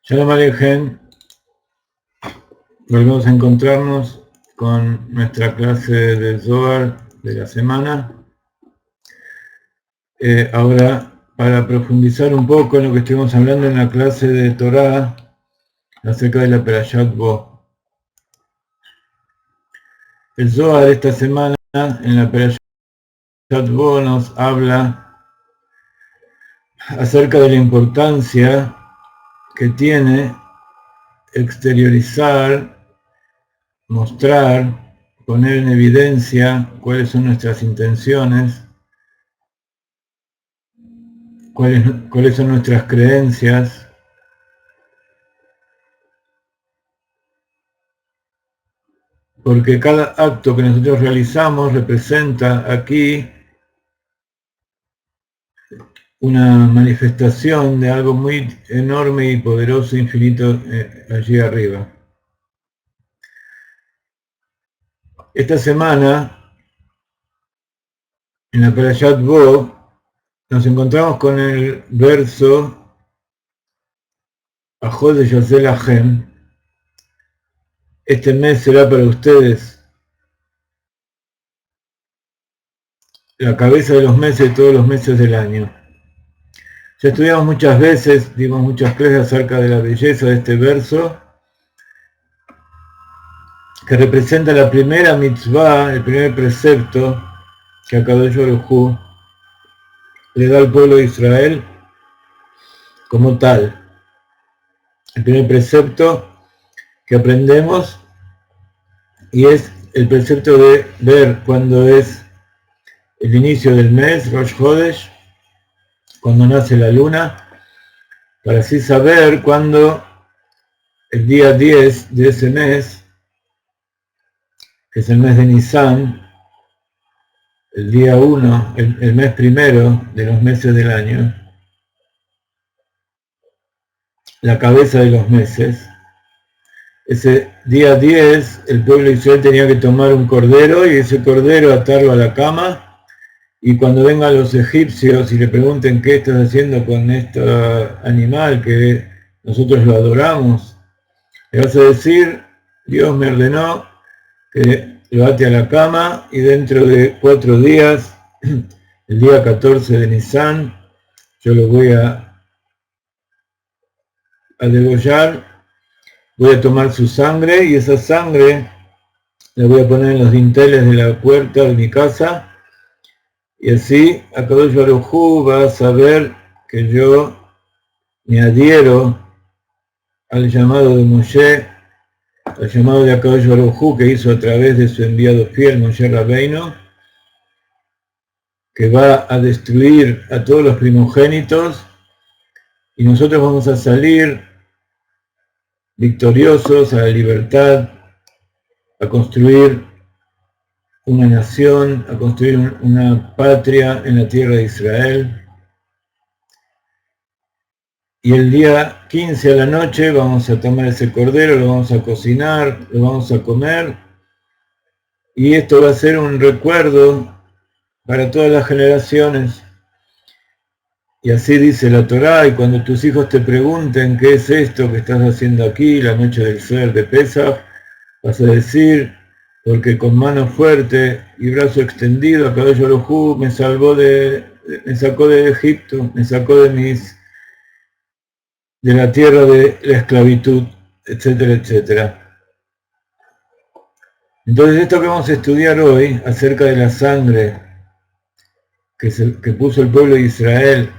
Shalom Aleichem, volvemos a encontrarnos con nuestra clase de Zohar de la semana. Ahora, para profundizar un poco en lo que estuvimos hablando en la clase de Torah acerca de la Perashat Bo. El Zohar esta semana en la Perashat Bo nos habla acerca de la importancia que tiene exteriorizar, mostrar, poner en evidencia cuáles son nuestras intenciones, cuáles son nuestras creencias, porque cada acto que nosotros realizamos representa aquí una manifestación de algo muy enorme y poderoso, infinito, allí arriba. Esta semana, en la Perashat Bo, nos encontramos con el verso Ajod de Yosel Ahem. Este mes será para ustedes la cabeza de los meses de todos los meses del año. Ya estudiamos muchas veces, dimos muchas clases acerca de la belleza de este verso, que representa la primera mitzvah, el primer precepto que Akadosh Baruj Hu le da al pueblo de Israel como tal. El primer precepto que aprendemos, y es el precepto de ver cuándo es el inicio del mes, Rosh Hodesh, cuando nace la luna, para así saber cuándo el día 10 de ese mes, que es el mes de Nisan, el día 1, el mes primero de los meses del año, la cabeza de los meses, ese día 10 el pueblo de Israel tenía que tomar un cordero y ese cordero atarlo a la cama, y cuando vengan los egipcios y le pregunten qué estás haciendo con este animal que nosotros lo adoramos, le vas a decir, Dios me ordenó que lo ate a la cama y dentro de 4 días, el día 14 de Nisan, yo lo voy a degollar, voy a tomar su sangre y esa sangre la voy a poner en los dinteles de la puerta de mi casa, y así Akadosh Baruj Hu va a saber que yo me adhiero al llamado de Moshe, al llamado de Akadosh Baruj Hu que hizo a través de su enviado fiel, Moshe Rabbeinu, que va a destruir a todos los primogénitos, y nosotros vamos a salir victoriosos a la libertad, a construir una nación, a construir una patria en la tierra de Israel. Y el día 15 a la noche vamos a tomar ese cordero, lo vamos a cocinar, lo vamos a comer, y esto va a ser un recuerdo para todas las generaciones. Y así dice la Torá, y cuando tus hijos te pregunten qué es esto que estás haciendo aquí, la noche del Seder de Pesach, vas a decir, porque con mano fuerte y brazo extendido, Akadosh Baruj Hu me sacó de Egipto, me sacó de la tierra de la esclavitud, etcétera, etcétera. Entonces esto que vamos a estudiar hoy, acerca de la sangre que puso el pueblo de Israel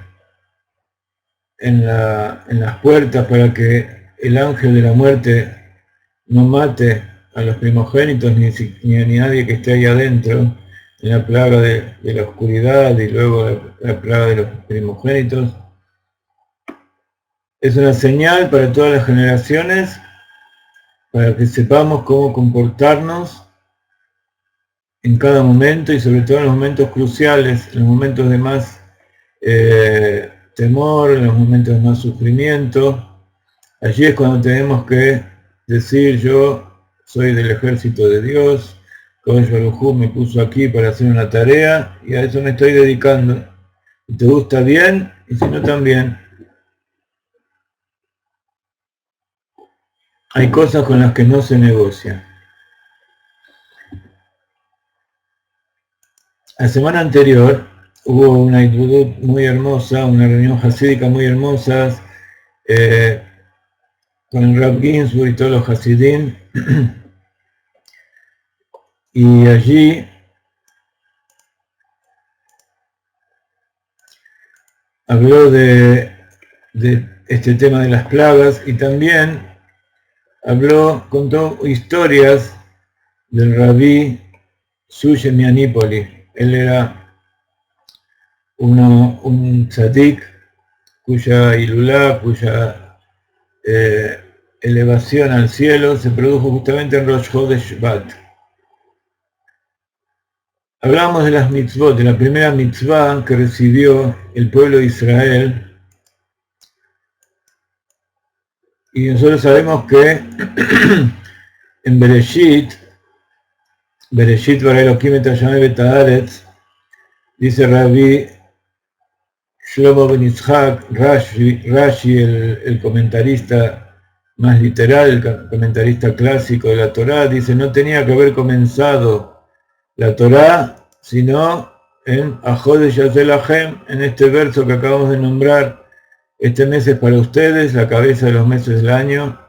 en las puertas para que el ángel de la muerte no mate a los primogénitos ni a nadie que esté ahí adentro, en la plaga de la oscuridad y luego la plaga de los primogénitos. Es una señal para todas las generaciones, para que sepamos cómo comportarnos en cada momento y sobre todo en los momentos cruciales, en los momentos de más temor, en los momentos de más sufrimiento. Allí es cuando tenemos que decir: yo soy del ejército de Dios, Kadosh Baruj Hu me puso aquí para hacer una tarea y a eso me estoy dedicando. Si te gusta, bien, y si no, también. Hay cosas con las que no se negocia. La semana anterior hubo una Hidrudut muy hermosa, una reunión hasídica muy hermosa, con el Rav Ginsburg y todos los hasidim, y allí habló de este tema de las plagas y también contó historias del Rabí Suye Mianipoli. Él era un tzadik cuya ilulá, cuya elevación al cielo se produjo justamente en Rosh Chodesh Bat. Hablábamos de las mitzvot, de la primera mitzvah que recibió el pueblo de Israel, y nosotros sabemos que en Bereshit bara Elokim et hashamayim ve'et haaretz, dice Rabbi Shlomo ben Yitzhak, Rashi, el comentarista más literal, el comentarista clásico de la Torá, dice: no tenía que haber comenzado la Torá sino en Ajodesh Yatzelachem, en este verso que acabamos de nombrar. Este mes es para ustedes, la cabeza de los meses del año.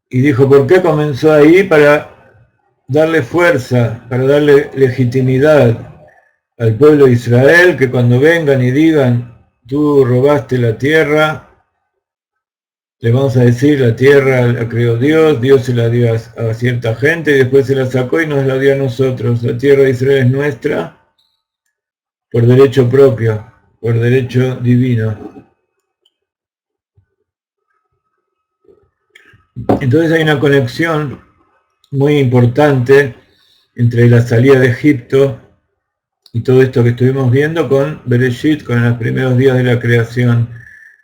Y dijo: ¿por qué comenzó ahí? Para darle fuerza, para darle legitimidad al pueblo de Israel, que cuando vengan y digan: tú robaste la tierra, le vamos a decir: la tierra la creó Dios, Dios se la dio a cierta gente y después se la sacó y nos la dio a nosotros. La tierra de Israel es nuestra por derecho propio, por derecho divino. Entonces hay una conexión muy importante entre la salida de Egipto y todo esto que estuvimos viendo con Bereshit, con los primeros días de la creación.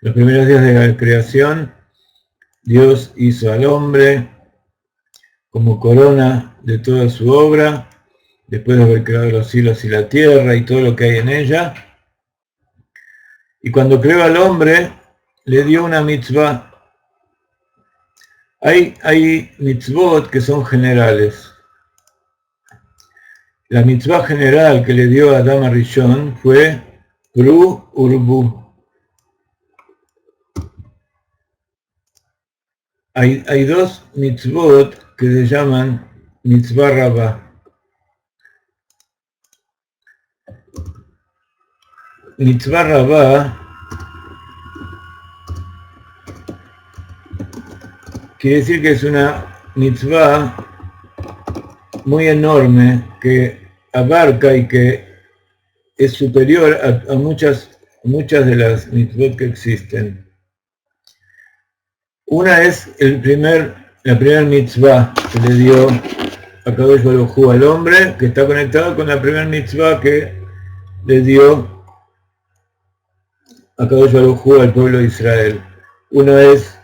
Los primeros días de la creación, Dios hizo al hombre como corona de toda su obra, después de haber creado los cielos y la tierra y todo lo que hay en ella. Y cuando creó al hombre, le dio una mitzvah. Hay mitzvot que son generales. La mitzvah general que le dio a Adam Arishon fue Pru Urbu. Hay dos mitzvot que se llaman mitzvah rabá. Mitzvah rabá quiere decir que es una mitzvah muy enorme, que abarca y que es superior a muchas de las mitzvot que existen. Una es la primera mitzvah que le dio a Kadosh Baruj Hu al hombre, que está conectado con la primera mitzvah que le dio a Kadosh Baruj Hu al pueblo de Israel. Uno es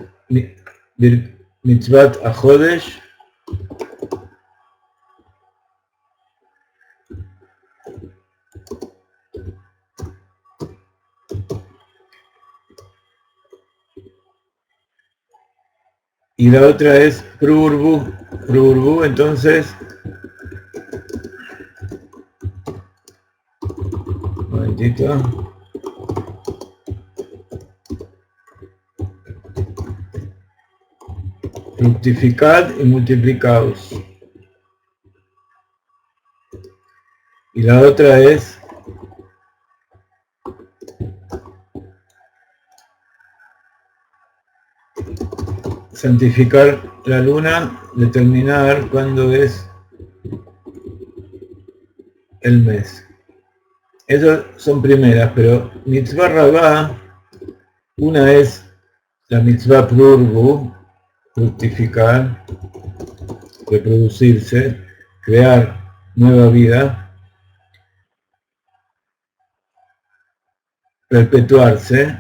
mitzvat Ajodesh, y la otra es Pru Urbu. Entonces, un momentito. Fructificad y multiplicaos. Y la otra es santificar la luna, determinar cuándo es el mes. Esas son primeras, pero mitzvah rabá, una es la mitzvah prurgu, fructificar, reproducirse, crear nueva vida, perpetuarse.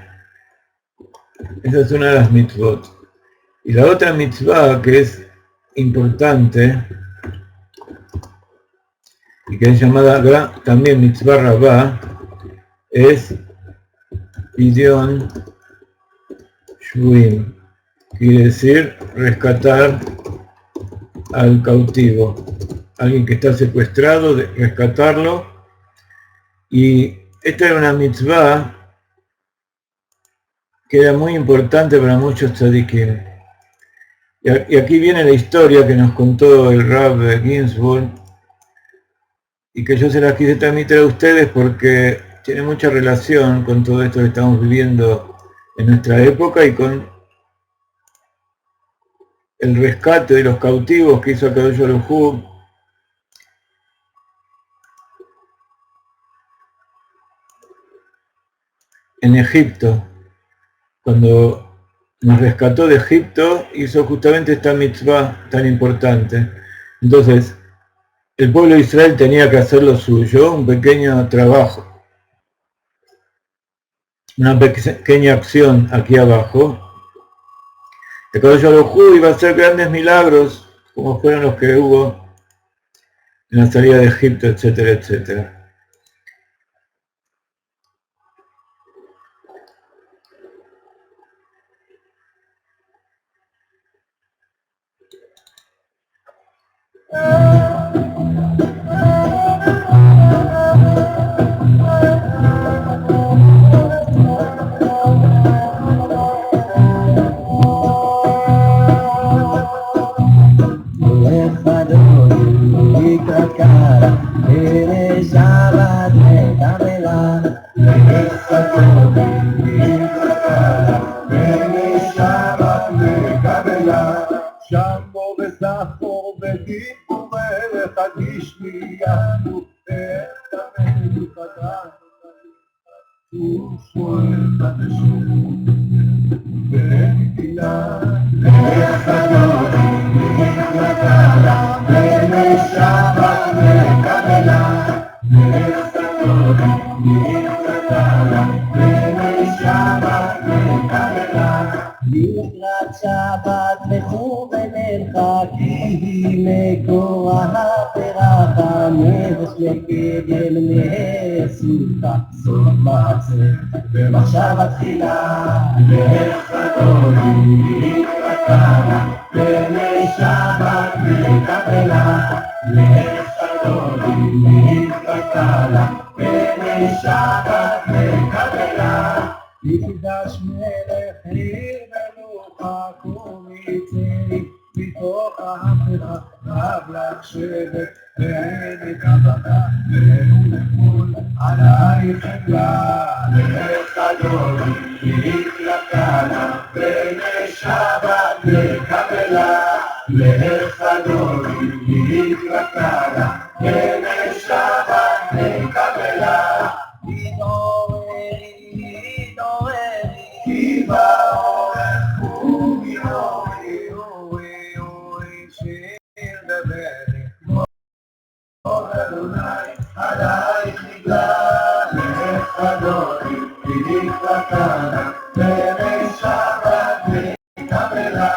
Esa es una de las mitzvot. Y la otra mitzvah que es importante y que es llamada también mitzvah rabá es Pidyon Shvuim, quiere decir rescatar al cautivo, alguien que está secuestrado, rescatarlo. Y esta era una mitzvah que era muy importante para muchos tzadikim. Y aquí viene la historia que nos contó el Rav Ginsburg, y que yo se las quise transmitir a ustedes porque tiene mucha relación con todo esto que estamos viviendo en nuestra época y con el rescate de los cautivos que hizo Akadosh Baruj Hu en Egipto. Cuando nos rescató de Egipto, hizo justamente esta mitzvah tan importante. Entonces, el pueblo de Israel tenía que hacer lo suyo, un pequeño trabajo, una pequeña acción aquí abajo. El Akadosh Baruj Hu iba a hacer grandes milagros, como fueron los que hubo en la salida de Egipto, etcétera, etcétera. במחשבה תחילה, לך גדולי וקרה, בני שבת מקבלה, לך גדולי וקרה, בני שבת מקבלה. מקדש מלך עיר מלוכה קומיצי, מתוך ההפכה רב לך שבט, ועמק הבכה, ולמול עלייך חגלה. לך גדולי וקרה, בני שבת מקבלה, לך גדולי וקרה, בני שבת מקבלה. כי באורך ומאורי אורי אורי שיר דברי עוד אדוני עלייך נגלה. לך גדולי וקרה, בני שבת מקבלה,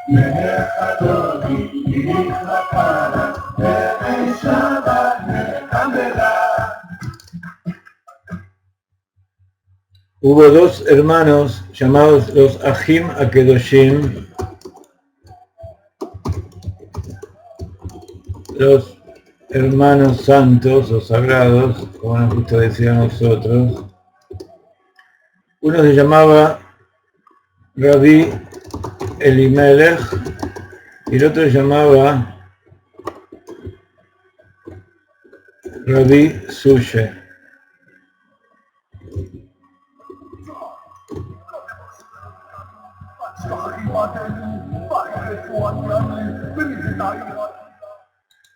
לך גדולי וקרה, בני שבת מקבלה. Hubo dos hermanos llamados los Ahim Akedoshim, los hermanos santos o sagrados, como nos gusta decir a nosotros. Uno se llamaba Rabbi Elimelech y el otro se llamaba Rabbi Sushe.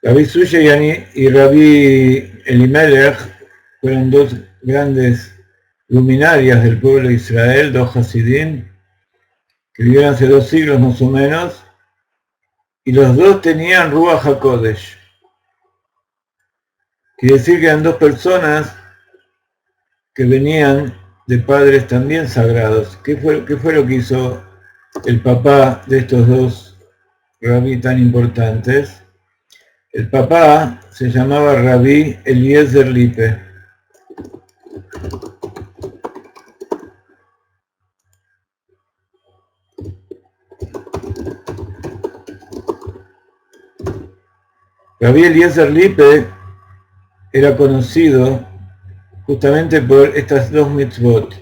Rabbi Sushe y Rabbi Elimelech fueron dos grandes luminarias del pueblo de Israel, dos Hasidim, que vivieron hace 2 siglos más o menos, y los dos tenían Ruach HaKodesh. Quiere decir que eran dos personas que venían de padres también sagrados. ¿Qué fue lo que hizo el papá de estos dos rabí tan importantes? El papá se llamaba Rabí Eliezer Lippe. Rabí Eliezer Lippe era conocido justamente por estas dos mitzvot.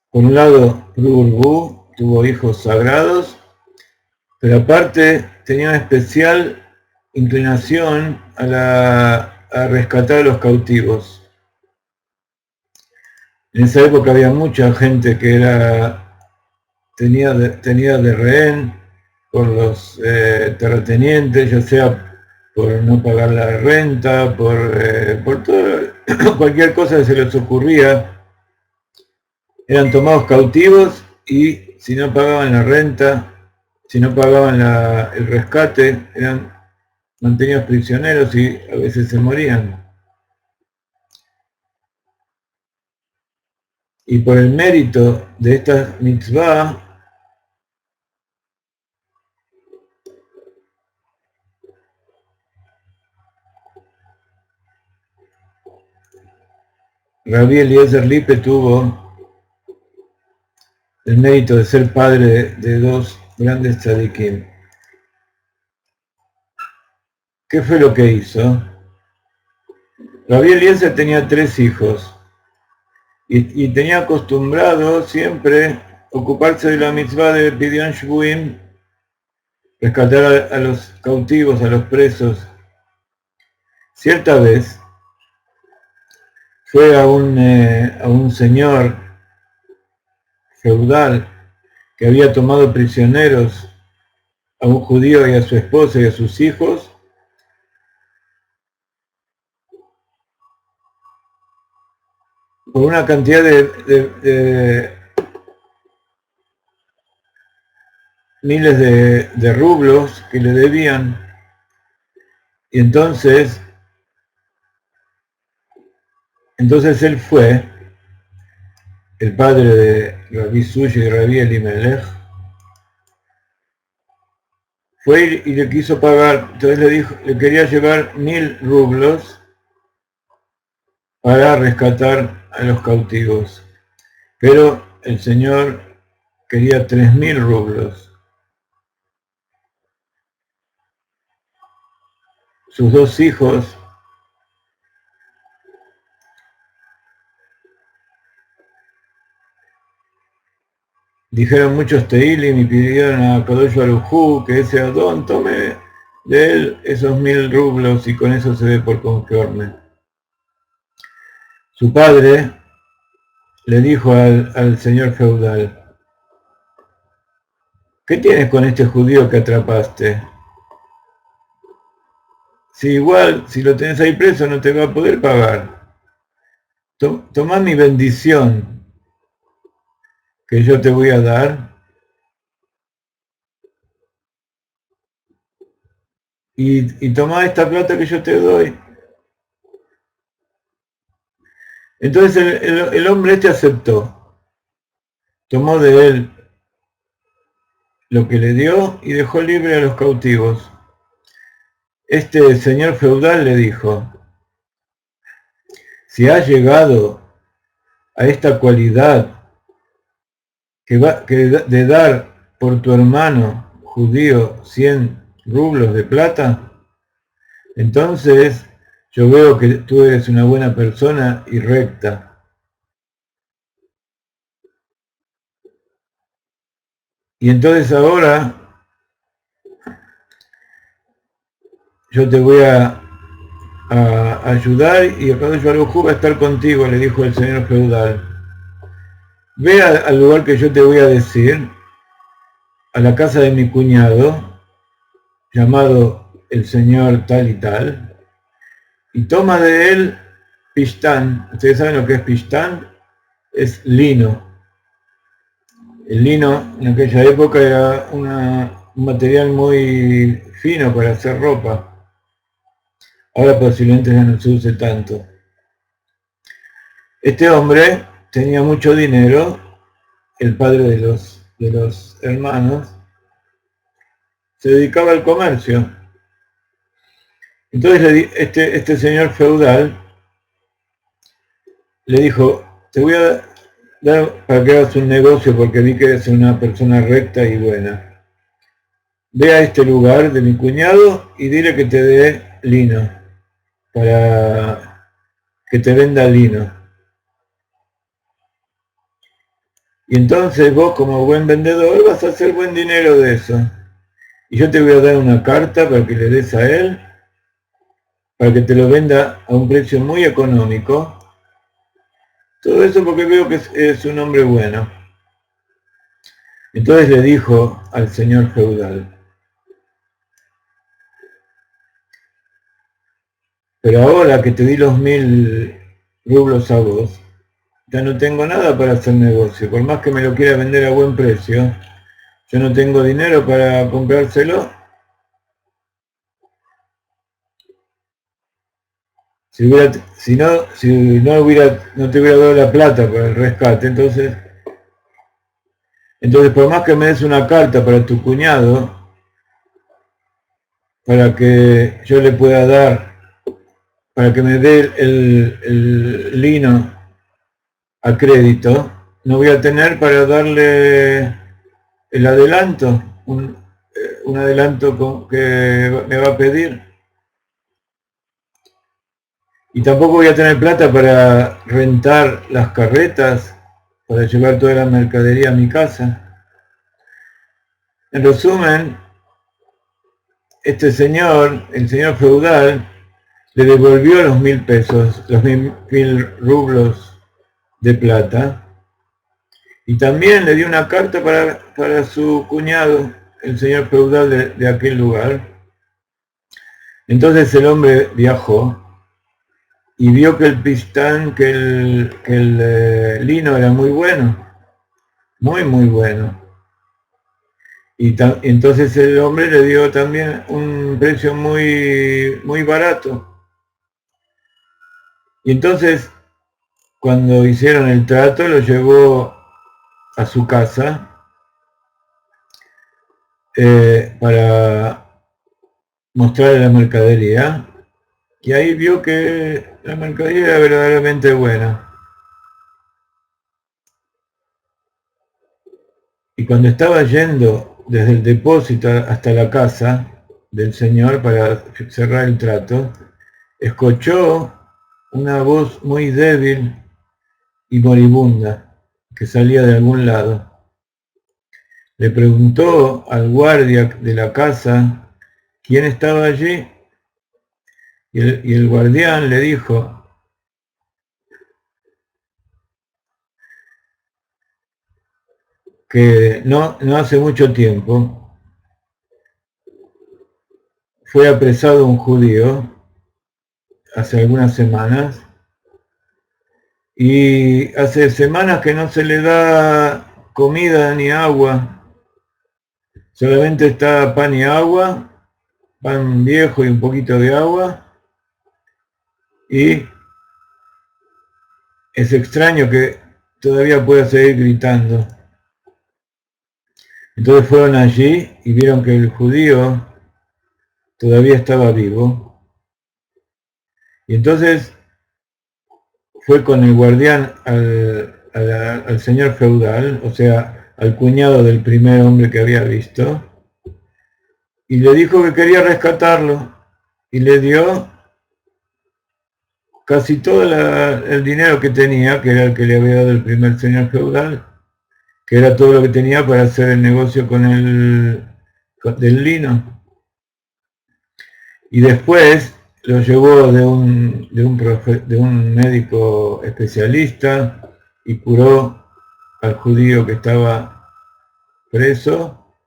Por un lado, Urbu tuvo hijos sagrados, pero aparte tenía una especial inclinación a rescatar a los cautivos. En esa época había mucha gente que tenía de rehén por los terratenientes, ya sea por no pagar la renta, por todo, cualquier cosa que se les ocurría. Eran tomados cautivos y si no pagaban la renta, si no pagaban el rescate, eran mantenidos prisioneros y a veces se morían. Y por el mérito de esta mitzvah, Rabí Eliezer Lippe tuvo el mérito de ser padre de dos grandes tzadikim. ¿Qué fue lo que hizo? Rabí Eliezer tenía 3 hijos y tenía acostumbrado siempre ocuparse de la mitzvah de Pidyon Shvuim, rescatar a los cautivos, a los presos. Cierta vez fue a un señor feudal que había tomado prisioneros a un judío y a su esposa y a sus hijos, por una cantidad de miles de rublos que le debían. Y entonces él fue, el padre de Rabí Sushi y Rabí Elimelech, fue y le quiso pagar. Entonces le quería llevar 1000 rublos para rescatar a los cautivos. Pero el señor quería 3000 rublos. Sus 2 hijos dijeron muchos teilim y pidieron a Kadosh Baruj Hu que ese Adón tome de él esos 1000 rublos y con eso se dé por conforme. Su padre le dijo al señor feudal: ¿qué tienes con este judío que atrapaste? Si igual, si lo tenés ahí preso, no te va a poder pagar. Tomá mi bendición que yo te voy a dar y tomá esta plata que yo te doy. Entonces el hombre aceptó, tomó de él lo que le dio y dejó libre a los cautivos. Este señor feudal le dijo: si has llegado a esta cualidad de dar por tu hermano judío 100 rublos de plata, entonces yo veo que tú eres una buena persona y recta. Y entonces ahora yo te voy a ayudar y Akadosh Baruj Hu va a estar contigo, le dijo el señor feudal. Ve al lugar que yo te voy a decir, a la casa de mi cuñado, llamado el señor tal y tal, y toma de él pistán. ¿Ustedes saben lo que es pistán? Es lino. El lino en aquella época era un material muy fino para hacer ropa. Ahora posiblemente ya no se use tanto. Este hombre tenía mucho dinero, el padre de los hermanos, se dedicaba al comercio. Entonces este señor feudal le dijo, te voy a dar para que hagas un negocio porque vi que eres una persona recta y buena. Ve a este lugar de mi cuñado y dile que te dé lino, para que te venda lino. Y entonces vos como buen vendedor vas a hacer buen dinero de eso. Y yo te voy a dar una carta para que le des a él, para que te lo venda a un precio muy económico. Todo eso porque veo que es un hombre bueno. Entonces le dijo al señor feudal, pero ahora que te di los 1000 rublos a vos, ya no tengo nada para hacer negocio. Por más que me lo quiera vender a buen precio, yo no tengo dinero para comprárselo. Si no te hubiera dado la plata para el rescate, entonces por más que me des una carta para tu cuñado, para que yo le pueda dar, para que me dé el lino a crédito, no voy a tener para darle el adelanto, un adelanto que me va a pedir. Y tampoco voy a tener plata para rentar las carretas, para llevar toda la mercadería a mi casa. En resumen, este señor, el señor feudal, le devolvió los 1000 pesos, los 1000 rublos de plata, y también le dio una carta para su cuñado, el señor feudal de aquel lugar. Entonces el hombre viajó y vio que el pistán, que el lino era muy bueno, muy bueno. Y entonces el hombre le dio también un precio muy barato. Y entonces, cuando hicieron el trato, lo llevó a su casa para mostrarle la mercadería. Y ahí vio que la mercadería era verdaderamente buena. Y cuando estaba yendo desde el depósito hasta la casa del señor para cerrar el trato, escuchó una voz muy débil y moribunda que salía de algún lado. Le preguntó al guardia de la casa quién estaba allí y el guardián le dijo que no hace mucho tiempo fue apresado un judío hace algunas semanas y hace semanas que no se le da comida ni agua, solamente está pan y agua, pan viejo y un poquito de agua, y es extraño que todavía pueda seguir gritando. Entonces fueron allí y vieron que el judío todavía estaba vivo, y entonces fue con el guardián al señor feudal, o sea, al cuñado del primer hombre que había visto, y le dijo que quería rescatarlo, y le dio casi todo el dinero que tenía, que era el que le había dado el primer señor feudal, que era todo lo que tenía para hacer el negocio del lino. Y después lo llevó de un médico especialista y curó al judío que estaba preso.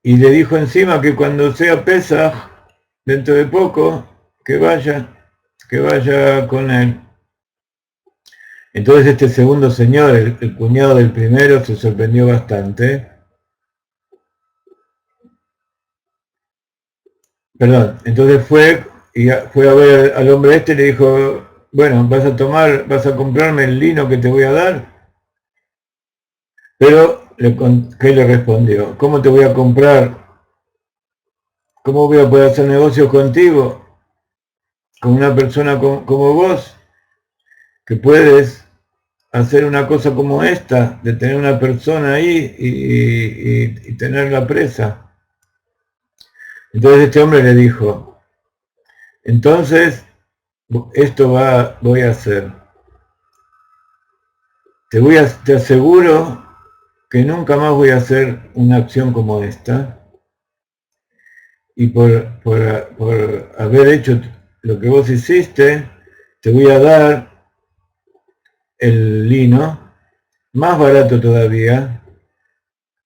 y le dijo encima que cuando sea Pesaj, dentro de poco, que vaya con él. Entonces este segundo señor, el cuñado del primero, se sorprendió bastante. Perdón, entonces fue a ver al hombre este y le dijo, bueno, vas a comprarme el lino que te voy a dar. Pero, ¿qué le respondió? ¿Cómo te voy a comprar? ¿Cómo voy a poder hacer negocios contigo? Con una persona como vos, que puedes hacer una cosa como esta, de tener una persona ahí y tenerla presa. Entonces este hombre le dijo, entonces, voy a hacer. Te aseguro que nunca más voy a hacer una acción como esta. Y por haber hecho lo que vos hiciste, te voy a dar el lino más barato todavía,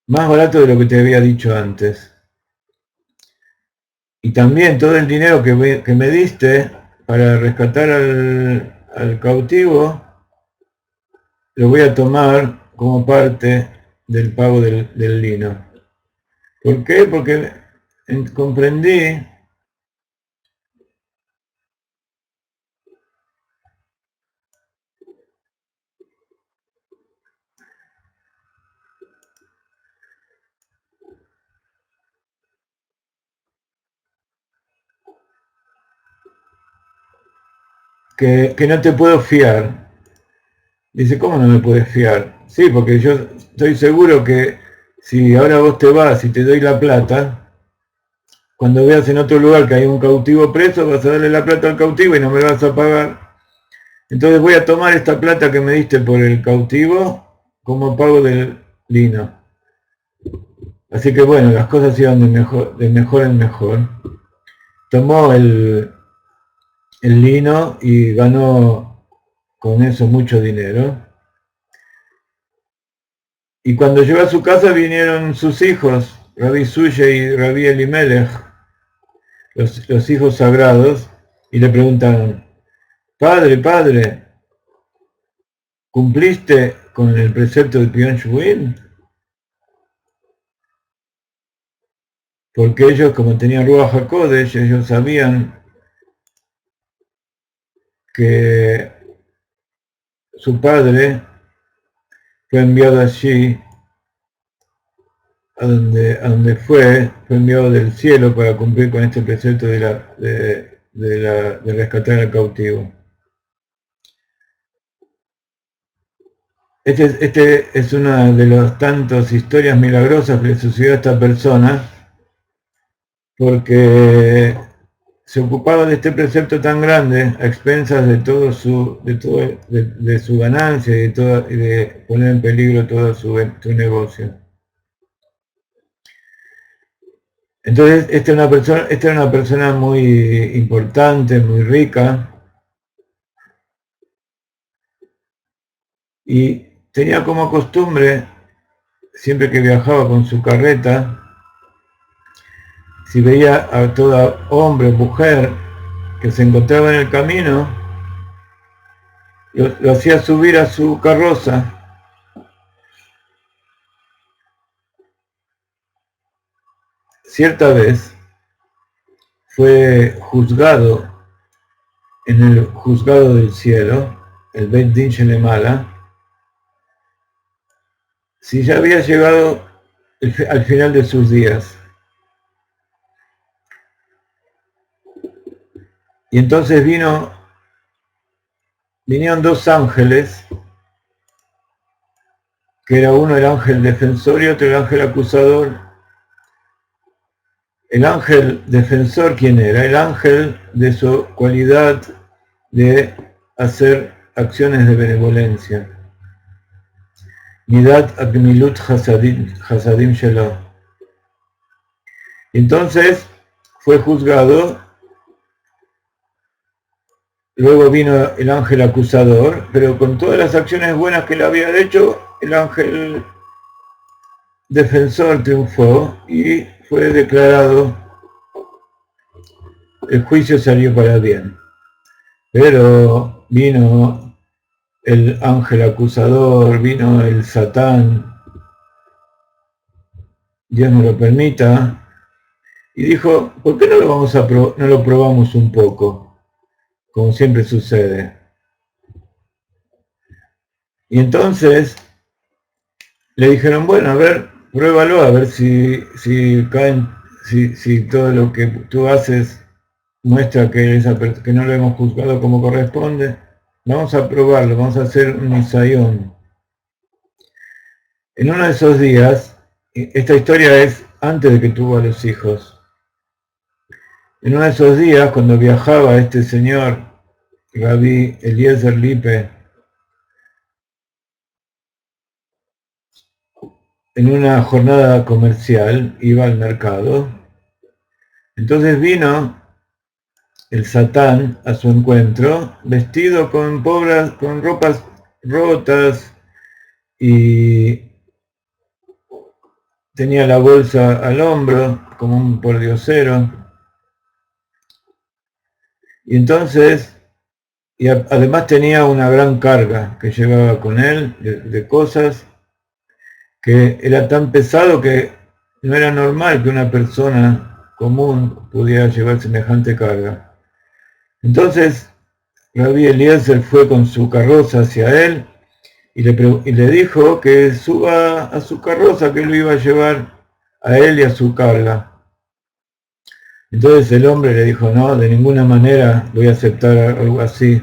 más barato de lo que te había dicho antes. Y también todo el dinero que me diste para rescatar al cautivo, lo voy a tomar como parte del pago del lino. ¿Por qué? Porque comprendí que no te puedo fiar. Dice, ¿cómo no me puedes fiar? Sí, porque yo estoy seguro que si ahora vos te vas y te doy la plata, cuando veas en otro lugar que hay un cautivo preso, vas a darle la plata al cautivo y no me vas a pagar. Entonces voy a tomar esta plata que me diste por el cautivo como pago del lino. Así que bueno, las cosas iban de mejor en mejor. Tomó el lino y ganó con eso mucho dinero. Y cuando llegó a su casa vinieron sus hijos, Rabbi Suya y Rabbi Elimelech, los hijos sagrados, y le preguntaron, padre, ¿cumpliste con el precepto de Piyun Shvuin? Porque ellos, como tenían Ruach HaKodesh, ellos sabían que su padre fue enviado allí, a donde fue enviado del cielo para cumplir con este precepto de rescatar al cautivo. Este es una de las tantas historias milagrosas que le sucedió a esta persona, porque se ocupaba de este precepto tan grande a expensas de su ganancia y de poner en peligro todo su negocio. Entonces, esta era una persona muy importante, muy rica, y tenía como costumbre, siempre que viajaba con su carreta, si veía a todo hombre o mujer que se encontraba en el camino, lo hacía subir a su carroza. Cierta vez fue juzgado en el juzgado del cielo, el Beit Din Shelemala, si ya había llegado al final de sus días. Y entonces vinieron dos ángeles, que era uno el ángel defensor y otro el ángel acusador. El ángel defensor, ¿quién era? El ángel de su cualidad de hacer acciones de benevolencia. Midat Agmilut Hasadim Shelo. Entonces fue juzgado. Luego vino el ángel acusador, pero con todas las acciones buenas que le había hecho, el ángel defensor triunfó y fue declarado, el juicio salió para bien. Pero vino el ángel acusador, vino el Satán, Dios no lo permita, y dijo, ¿por qué no lo probamos un poco? Como siempre sucede. Y entonces le dijeron, bueno, a ver, pruébalo, a ver si todo lo que tú haces muestra que no lo hemos juzgado como corresponde. Vamos a probarlo, vamos a hacer un ensayón. En uno de esos días, esta historia es antes de que tuvo a los hijos. En uno de esos días, cuando viajaba este señor, Rabí Eliezer Lippe, en una jornada comercial, iba al mercado, entonces vino el Satán a su encuentro, vestido con ropas rotas, y tenía la bolsa al hombro, como un pordiosero, y entonces, además tenía una gran carga que llevaba con él, de cosas, que era tan pesado que no era normal que una persona común pudiera llevar semejante carga. Entonces, Rabí Eliezer fue con su carroza hacia él y le dijo que suba a su carroza, que él lo iba a llevar a él y a su carga. Entonces el hombre le dijo, no, de ninguna manera voy a aceptar algo así.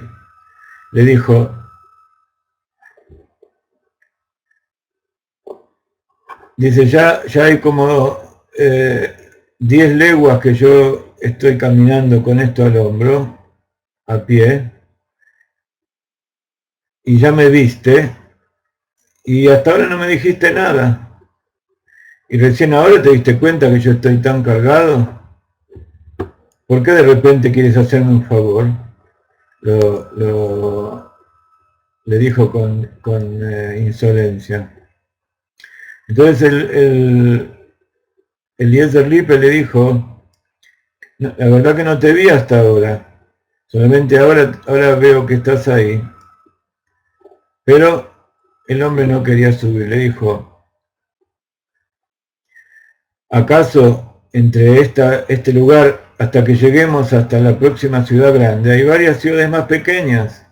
Le dijo, dice, ya hay como 10 leguas que yo estoy caminando con esto al hombro, a pie, y ya me viste, y hasta ahora no me dijiste nada. Y recién ahora te diste cuenta que yo estoy tan cargado. ¿Por qué de repente quieres hacerme un favor? Le dijo con insolencia. Entonces el Eliezer Lippe le dijo, no, la verdad que no te vi hasta ahora, solamente ahora veo que estás ahí. Pero el hombre no quería subir, le dijo, ¿acaso entre este lugar hasta que lleguemos hasta la próxima ciudad grande hay varias ciudades más pequeñas?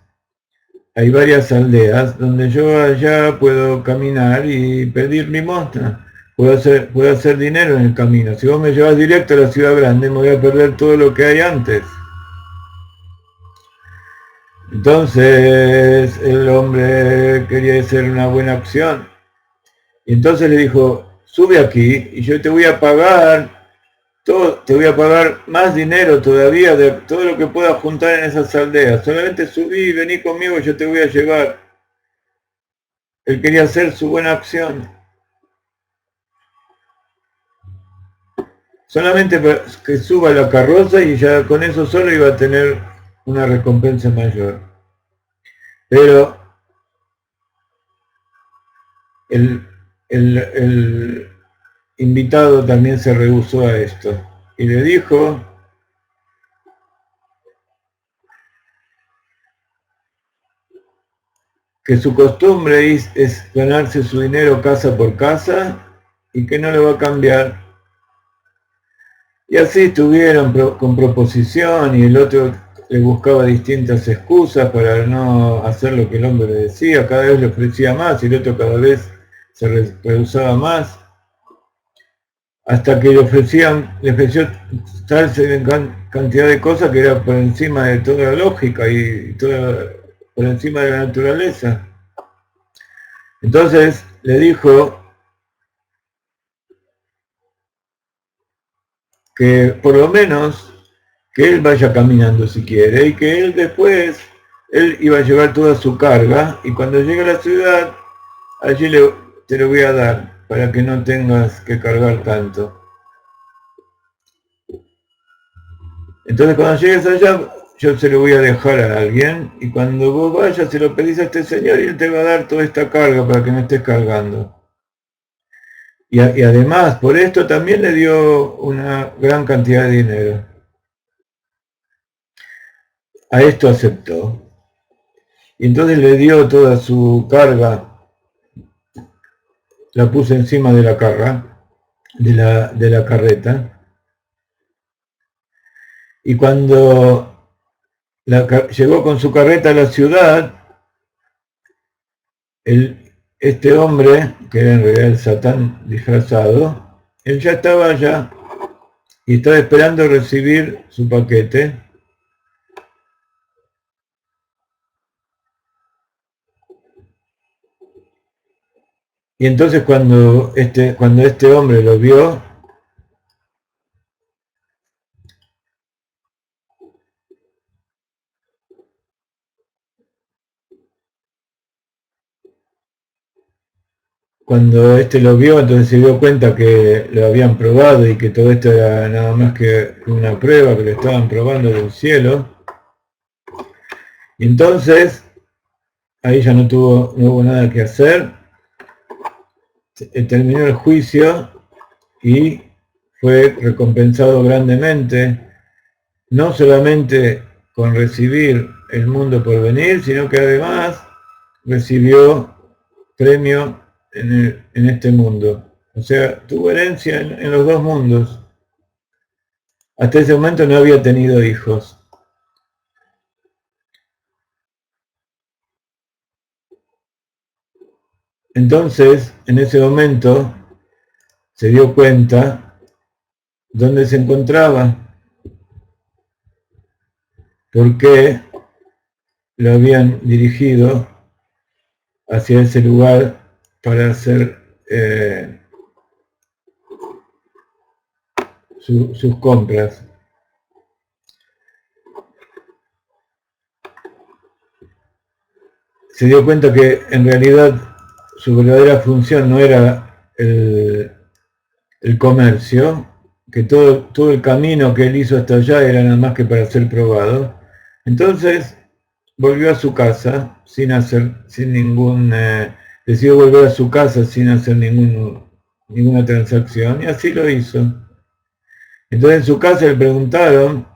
Hay varias aldeas donde yo allá puedo caminar y pedir limosna. Puedo hacer dinero en el camino. Si vos me llevas directo a la ciudad grande, me voy a perder todo lo que hay antes. Entonces el hombre quería hacer una buena opción. Y entonces le dijo, sube aquí y yo te voy a pagar te voy a pagar más dinero todavía de todo lo que puedas juntar en esas aldeas. Solamente subí y vení conmigo, yo te voy a llevar. Él quería hacer su buena acción. Solamente que suba la carroza y ya con eso solo iba a tener una recompensa mayor. Pero el invitado también se rehusó a esto y le dijo que su costumbre es ganarse su dinero casa por casa y que no le va a cambiar. Y así estuvieron con proposición y el otro le buscaba distintas excusas para no hacer lo que el hombre le decía, cada vez le ofrecía más y el otro cada vez se rehusaba más, hasta que le ofreció tal cantidad de cosas que era por encima de toda la lógica y por encima de la naturaleza. Entonces le dijo que por lo menos que él vaya caminando si quiere y que él después, él iba a llevar toda su carga y cuando llegue a la ciudad, allí te lo voy a dar para que no tengas que cargar tanto. Entonces cuando llegues allá, yo se lo voy a dejar a alguien y cuando vos vayas se lo pedís a este señor y él te va a dar toda esta carga para que no estés cargando. y además por esto también le dio una gran cantidad de dinero. A esto aceptó. Y entonces le dio toda su carga, la puso encima de la de la carreta. Y cuando llegó con su carreta a la ciudad, este hombre, que era en realidad el Satán disfrazado, él ya estaba allá y estaba esperando recibir su paquete. Y entonces cuando este hombre lo vio, cuando lo vio, entonces se dio cuenta que lo habían probado y que todo esto era nada más que una prueba, que lo estaban probando del cielo. Y entonces, ahí ya no hubo nada que hacer. Terminó el juicio y fue recompensado grandemente, no solamente con recibir el mundo por venir, sino que además recibió premio en este mundo. O sea, tuvo herencia en los dos mundos. Hasta ese momento no había tenido hijos. Entonces, en ese momento, se dio cuenta dónde se encontraba, por qué lo habían dirigido hacia ese lugar para hacer sus compras. Se dio cuenta que en realidad su verdadera función no era el comercio, que todo el camino que él hizo hasta allá era nada más que para ser probado. Entonces volvió a su casa decidió volver a su casa sin hacer ninguna transacción, y así lo hizo. Entonces en su casa le preguntaron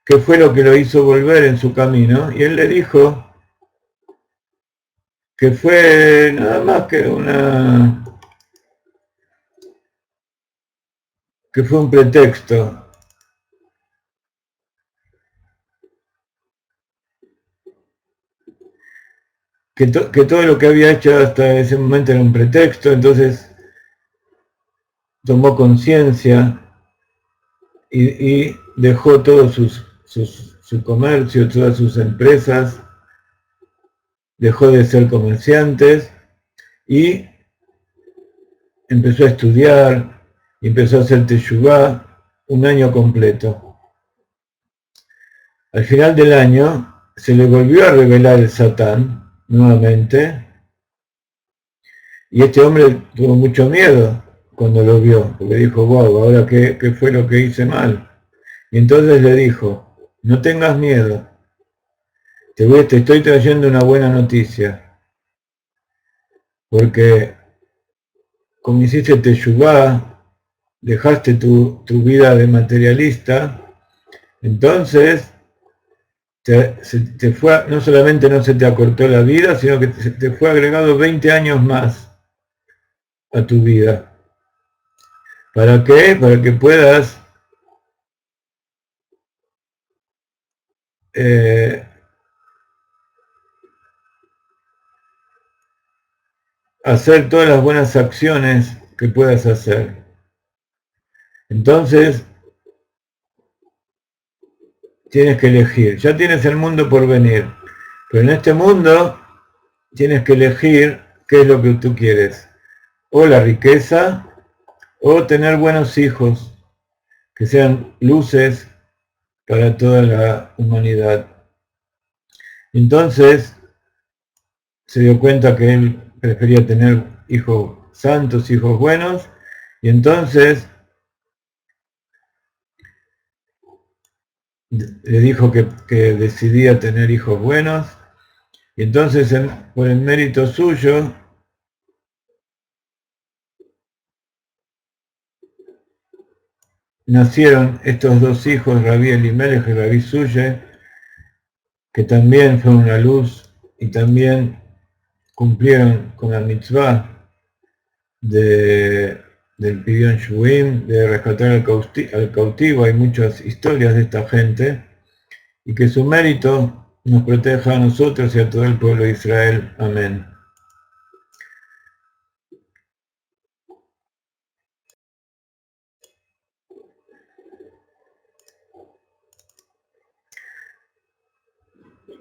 qué fue lo que lo hizo volver en su camino, y él le dijo que fue nada más que fue un pretexto. Que todo lo que había hecho hasta ese momento era un pretexto. Entonces tomó conciencia y dejó todo su comercio, todas sus empresas, dejó de ser comerciantes y empezó a estudiar, y empezó a hacer teshuvá un año completo. Al final del año se le volvió a revelar el Satán nuevamente, y este hombre tuvo mucho miedo cuando lo vio, porque dijo, wow, ahora qué fue lo que hice mal. Y entonces le dijo, no tengas miedo, te estoy trayendo una buena noticia, porque como hiciste teshuvá, dejaste tu vida de materialista, entonces te fue, no solamente no se te acortó la vida, sino que te fue agregado 20 años más a tu vida. ¿Para qué? Para que puedas hacer todas las buenas acciones que puedas hacer. Entonces, tienes que elegir. Ya tienes el mundo por venir, pero en este mundo tienes que elegir qué es lo que tú quieres. O la riqueza, o tener buenos hijos, que sean luces para toda la humanidad. Entonces, se dio cuenta que él prefería tener hijos santos, hijos buenos, y entonces le dijo que decidía tener hijos buenos, y entonces por el mérito suyo nacieron estos dos hijos, Rabí Elimelech y Rabí Suye, que también fueron una luz y también cumplieron con la mitzvah del Pidyon Shuim, de rescatar al cautivo. Hay muchas historias de esta gente, y que su mérito nos proteja a nosotros y a todo el pueblo de Israel. Amén.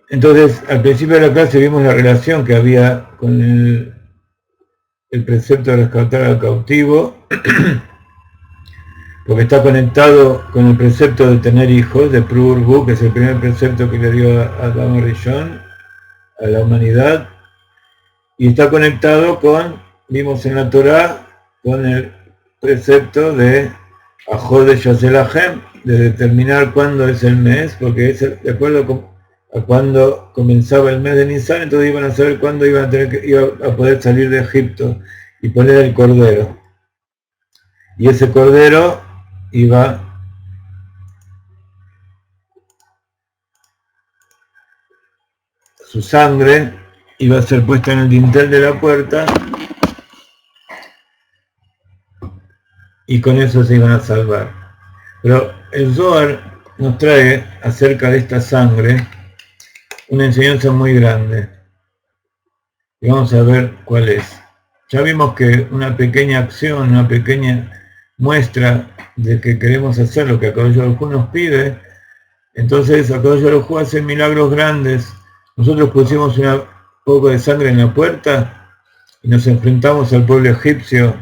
Entonces, al principio de la clase vimos la relación que había con el precepto de rescatar al cautivo, porque está conectado con el precepto de tener hijos, de Prurbu, que es el primer precepto que le dio a Adam Rishon, a la humanidad, y está conectado con, vimos en la Torá, con el precepto de Ajod de Yaselahem, de determinar cuándo es el mes, porque es de acuerdo a cuándo comenzaba el mes de Nisan, entonces iban a saber cuándo iban a poder salir de Egipto y poner el cordero. Y ese cordero su sangre iba a ser puesta en el dintel de la puerta, y con eso se iban a salvar. Pero el Zohar nos trae acerca de esta sangre una enseñanza muy grande, y vamos a ver cuál es. Ya vimos que una pequeña acción, una pequeña muestra de que queremos hacer lo que Akadosh Baruj Hu nos pide, entonces Akadosh Baruj Hu hace milagros grandes. Nosotros pusimos un poco de sangre en la puerta y nos enfrentamos al pueblo egipcio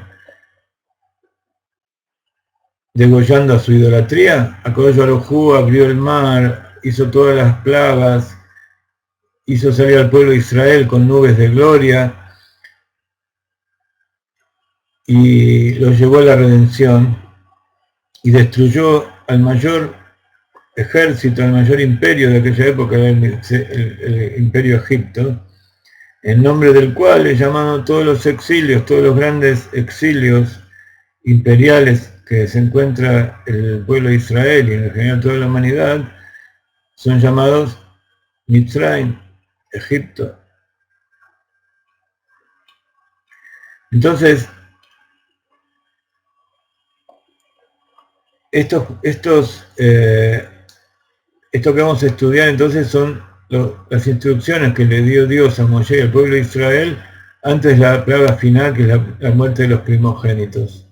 degollando a su idolatría. Akadosh Baruj Hu abrió el mar, hizo todas las plagas, hizo salir al pueblo de Israel con nubes de gloria y los llevó a la redención, y destruyó al mayor ejército, al mayor imperio de aquella época, el imperio Egipto, en nombre del cual le llamaron todos los exilios, todos los grandes exilios imperiales que se encuentra el pueblo de Israel y en general toda la humanidad, son llamados Mitzrayim, Egipto. Entonces, esto que vamos a estudiar entonces son las instrucciones que le dio Dios a Moshe y al pueblo de Israel antes de la plaga final, que es la muerte de los primogénitos.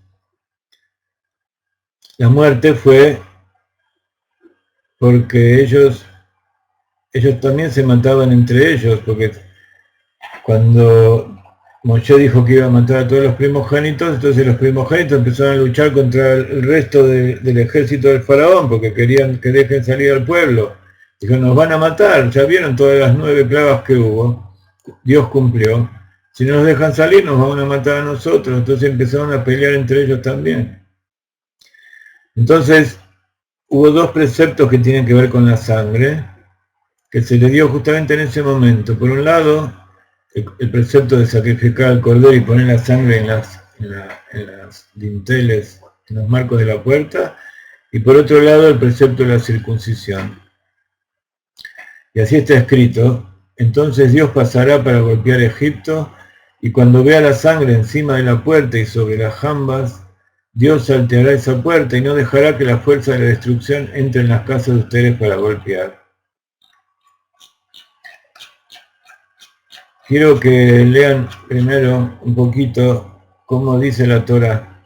La muerte fue porque ellos también se mataban entre ellos, porque cuando Moshe dijo que iba a matar a todos los primogénitos, entonces los primogénitos empezaron a luchar contra el resto del ejército del faraón, porque querían que dejen salir al pueblo. Dijeron, nos van a matar, ya vieron todas las 9 plagas que hubo, Dios cumplió. Si no nos dejan salir, nos van a matar a nosotros. Entonces empezaron a pelear entre ellos también. Entonces, hubo 2 preceptos que tienen que ver con la sangre, que se le dio justamente en ese momento. Por un lado, el precepto de sacrificar al cordero y poner la sangre en las dinteles, en los marcos de la puerta, y por otro lado, el precepto de la circuncisión. Y así está escrito: entonces Dios pasará para golpear Egipto, y cuando vea la sangre encima de la puerta y sobre las jambas, Dios salteará esa puerta y no dejará que la fuerza de la destrucción entre en las casas de ustedes para golpear. Quiero que lean primero un poquito cómo dice la Torá.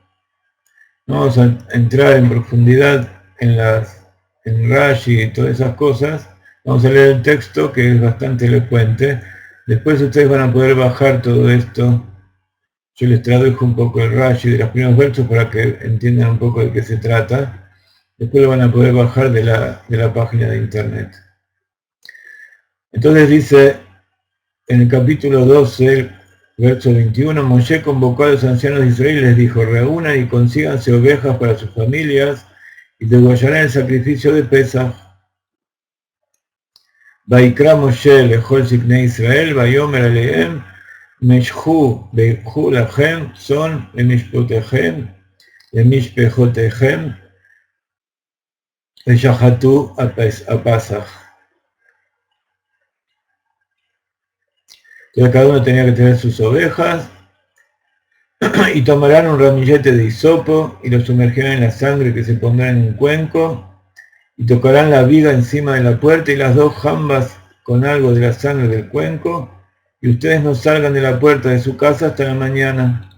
No vamos a entrar en profundidad en Rashi y todas esas cosas. Vamos a leer el texto, que es bastante elocuente. Después ustedes van a poder bajar todo esto. Yo les traduzco un poco el Rashi de los primeros versos para que entiendan un poco de qué se trata. Después lo van a poder bajar de la página de internet. Entonces dice, en el capítulo 12, verso 21, Moshe convocó a los ancianos de Israel y les dijo: reúnan y consíganse ovejas para sus familias y degollarán el sacrificio de Pesaj. Vaikra Moshe lechol ziknei Israel, vayomer alehem, meshchu beikhu lachem son lemishpotechem, lemishpechotechem, Veshajatú a Pasaj. Entonces cada uno tenía que tener sus ovejas y tomarán un ramillete de hisopo y lo sumergirán en la sangre que se pondrá en un cuenco y tocarán la viga encima de la puerta y las 2 jambas con algo de la sangre del cuenco y ustedes no salgan de la puerta de su casa hasta la mañana.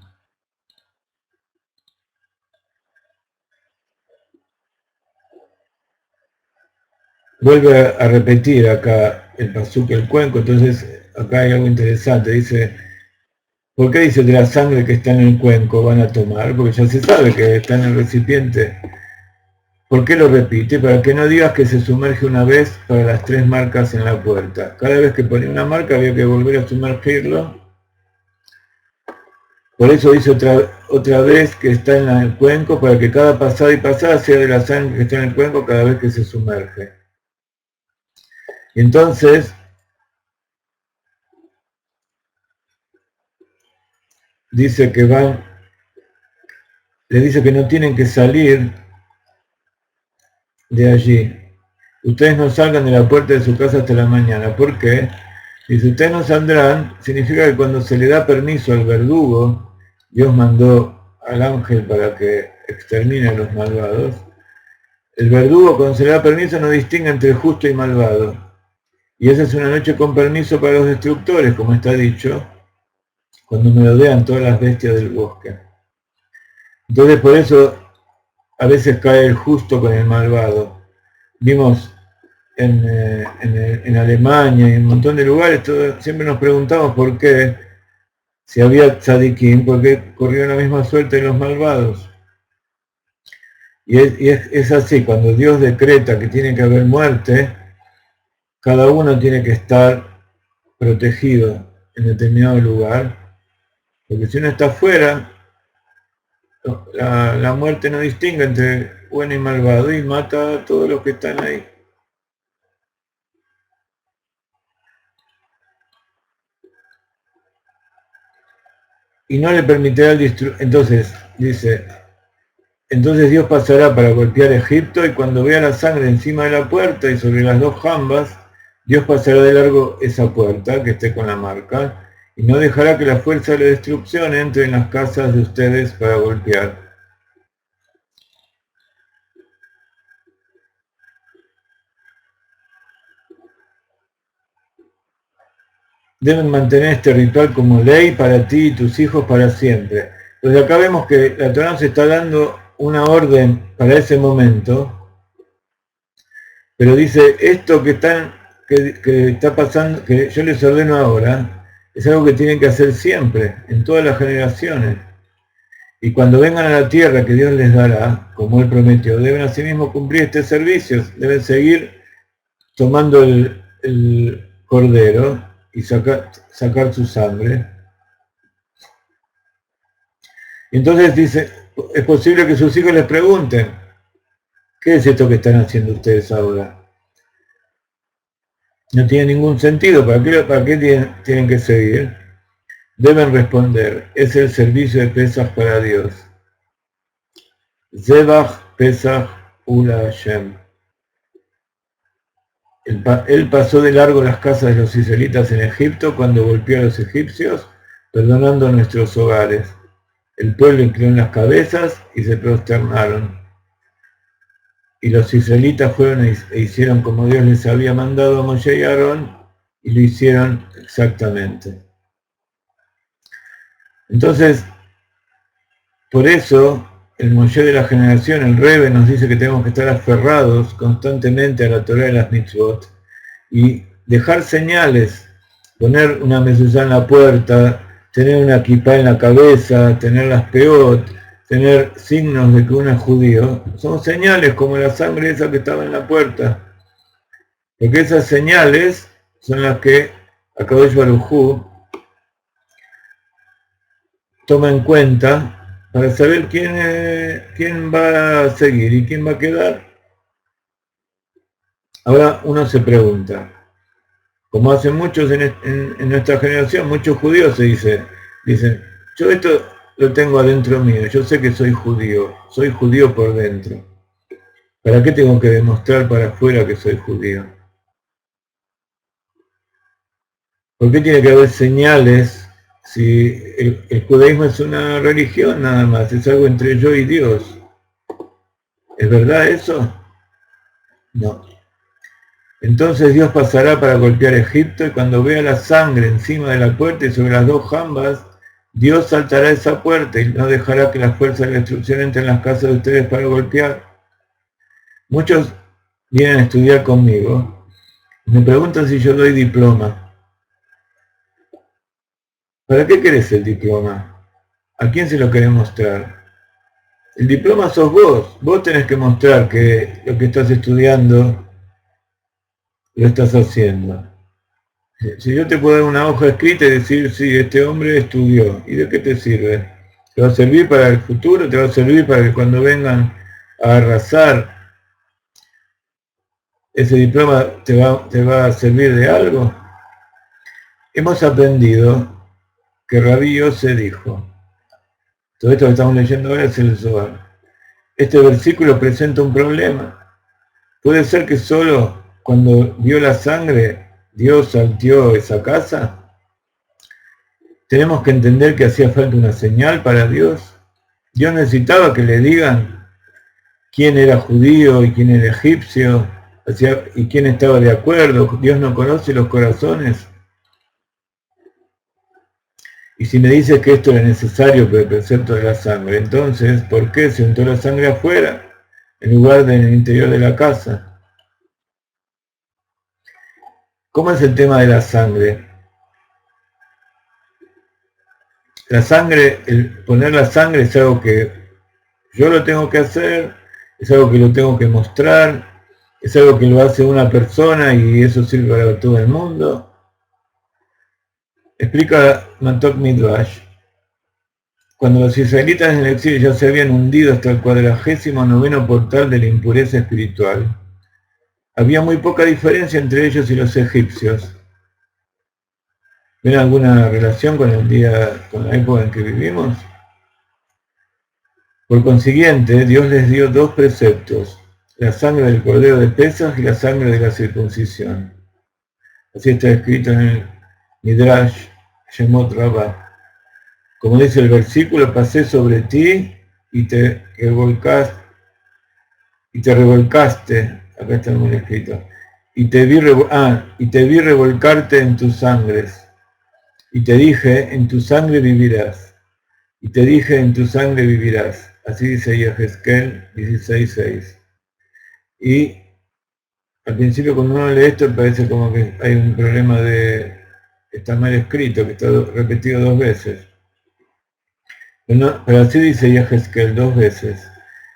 Vuelve a repetir acá el pasuk, el cuenco, entonces acá hay algo interesante, dice, ¿por qué dice de la sangre que está en el cuenco van a tomar? Porque ya se sabe que está en el recipiente. ¿Por qué lo repite? Para que no digas que se sumerge una vez para las 3 marcas en la puerta. Cada vez que ponía una marca había que volver a sumergirlo. Por eso dice otra vez que está en el cuenco, para que cada pasada y pasada sea de la sangre que está en el cuenco cada vez que se sumerge. Y entonces, dice que le dice que no tienen que salir de allí. Ustedes no salgan de la puerta de su casa hasta la mañana. ¿Por qué? Y si ustedes no saldrán, significa que cuando se le da permiso al verdugo, Dios mandó al ángel para que extermine a los malvados. El verdugo, cuando se le da permiso, no distingue entre justo y malvado. Y esa es una noche con permiso para los destructores, como está dicho, cuando merodean todas las bestias del bosque. Entonces por eso a veces cae el justo con el malvado. Vimos en Alemania y en un montón de lugares, siempre nos preguntamos por qué, si había tzadikim, por qué corrió la misma suerte de los malvados. Y es así, cuando Dios decreta que tiene que haber muerte, cada uno tiene que estar protegido en determinado lugar, porque si uno está afuera, la muerte no distingue entre bueno y malvado y mata a todos los que están ahí. Y no le permitirá el entonces, dice, entonces Dios pasará para golpear a Egipto y cuando vea la sangre encima de la puerta y sobre las 2 jambas, Dios pasará de largo esa puerta que esté con la marca y no dejará que la fuerza de la destrucción entre en las casas de ustedes para golpear. Deben mantener este ritual como ley para ti y tus hijos para siempre. Entonces acá vemos que la Torá nos está dando una orden para ese momento, pero dice, esto que está pasando, que yo les ordeno ahora, es algo que tienen que hacer siempre, en todas las generaciones. Y cuando vengan a la tierra que Dios les dará, como Él prometió, deben asimismo cumplir este servicio, deben seguir tomando el cordero y sacar su sangre. Y entonces dice, es posible que sus hijos les pregunten, ¿qué es esto que están haciendo ustedes ahora? No tiene ningún sentido, ¿para qué tienen que seguir? Deben responder, es el servicio de Pesaj para Dios. Zebach Pesaj Ula Hashem. Él pasó de largo las casas de los israelitas en Egipto cuando golpeó a los egipcios, perdonando nuestros hogares. El pueblo inclinó las cabezas y se prosternaron. Y los israelitas fueron e hicieron como Dios les había mandado a Moshe y Aarón, y lo hicieron exactamente. Entonces, por eso, el Moshe de la generación, el Rebbe, nos dice que tenemos que estar aferrados constantemente a la Torá de las mitzvot y dejar señales, poner una mezuzá en la puerta, tener una kippá en la cabeza, tener las peot, tener signos de que uno es judío, son señales como la sangre esa que estaba en la puerta. Porque esas señales son las que Akadosh Baruj Hu toma en cuenta para saber quién va a seguir y quién va a quedar. Ahora uno se pregunta, como hacen muchos en nuestra generación, muchos judíos dicen, yo esto lo tengo adentro mío, yo sé que soy judío por dentro. ¿Para qué tengo que demostrar para afuera que soy judío? ¿Por qué tiene que haber señales si el judaísmo es una religión nada más? Es algo entre yo y Dios. ¿Es verdad eso? No. Entonces Dios pasará para golpear Egipto y cuando vea la sangre encima de la puerta y sobre las dos jambas, Dios saltará esa puerta y no dejará que las fuerzas de la destrucción entren en las casas de ustedes para golpear. Muchos vienen a estudiar conmigo y me preguntan si yo doy diploma. ¿Para qué querés el diploma? ¿A quién se lo querés mostrar? El diploma sos vos. Vos tenés que mostrar que lo que estás estudiando lo estás haciendo. Si yo te puedo dar una hoja escrita y decir, sí, este hombre estudió, ¿y de qué te sirve? ¿Te va a servir para el futuro? ¿Te va a servir para que cuando vengan a arrasar, ese diploma te va a servir de algo? Hemos aprendido que Rabí Yose dijo, todo esto que estamos leyendo ahora es el Zohar. Este versículo presenta un problema. ¿Puede ser que solo cuando vio la sangre Dios salteó esa casa? Tenemos que entender que hacía falta una señal para Dios. Dios necesitaba que le digan quién era judío y quién era egipcio y quién estaba de acuerdo. Dios no conoce los corazones. Y si me dices que esto era necesario por el precepto de la sangre, entonces, ¿por qué se untó la sangre afuera en lugar de en el interior de la casa? ¿Cómo es el tema de la sangre? La sangre, el poner la sangre es algo que yo lo tengo que hacer, es algo que lo tengo que mostrar, es algo que lo hace una persona y eso sirve para todo el mundo. Explica Matok Midrash, cuando los israelitas en el exilio ya se habían hundido hasta el 49º portal de la impureza espiritual, había muy poca diferencia entre ellos y los egipcios. ¿Ven alguna relación con la época en que vivimos? Por consiguiente, Dios les dio dos preceptos, la sangre del cordero de Pesaj y la sangre de la circuncisión. Así está escrito en el Midrash Shemot Rabbah. Como dice el versículo, pasé sobre ti y te revolcaste, acá está muy escrito, y te vi revolcarte en tus sangres. Y te dije, en tu sangre vivirás. Y te dije, en tu sangre vivirás. Así dice Yehezkel 16:6. Y al principio cuando uno lee esto parece como que hay un problema de... está mal escrito, que está repetido dos veces. Pero así dice Yehezkel 2 veces.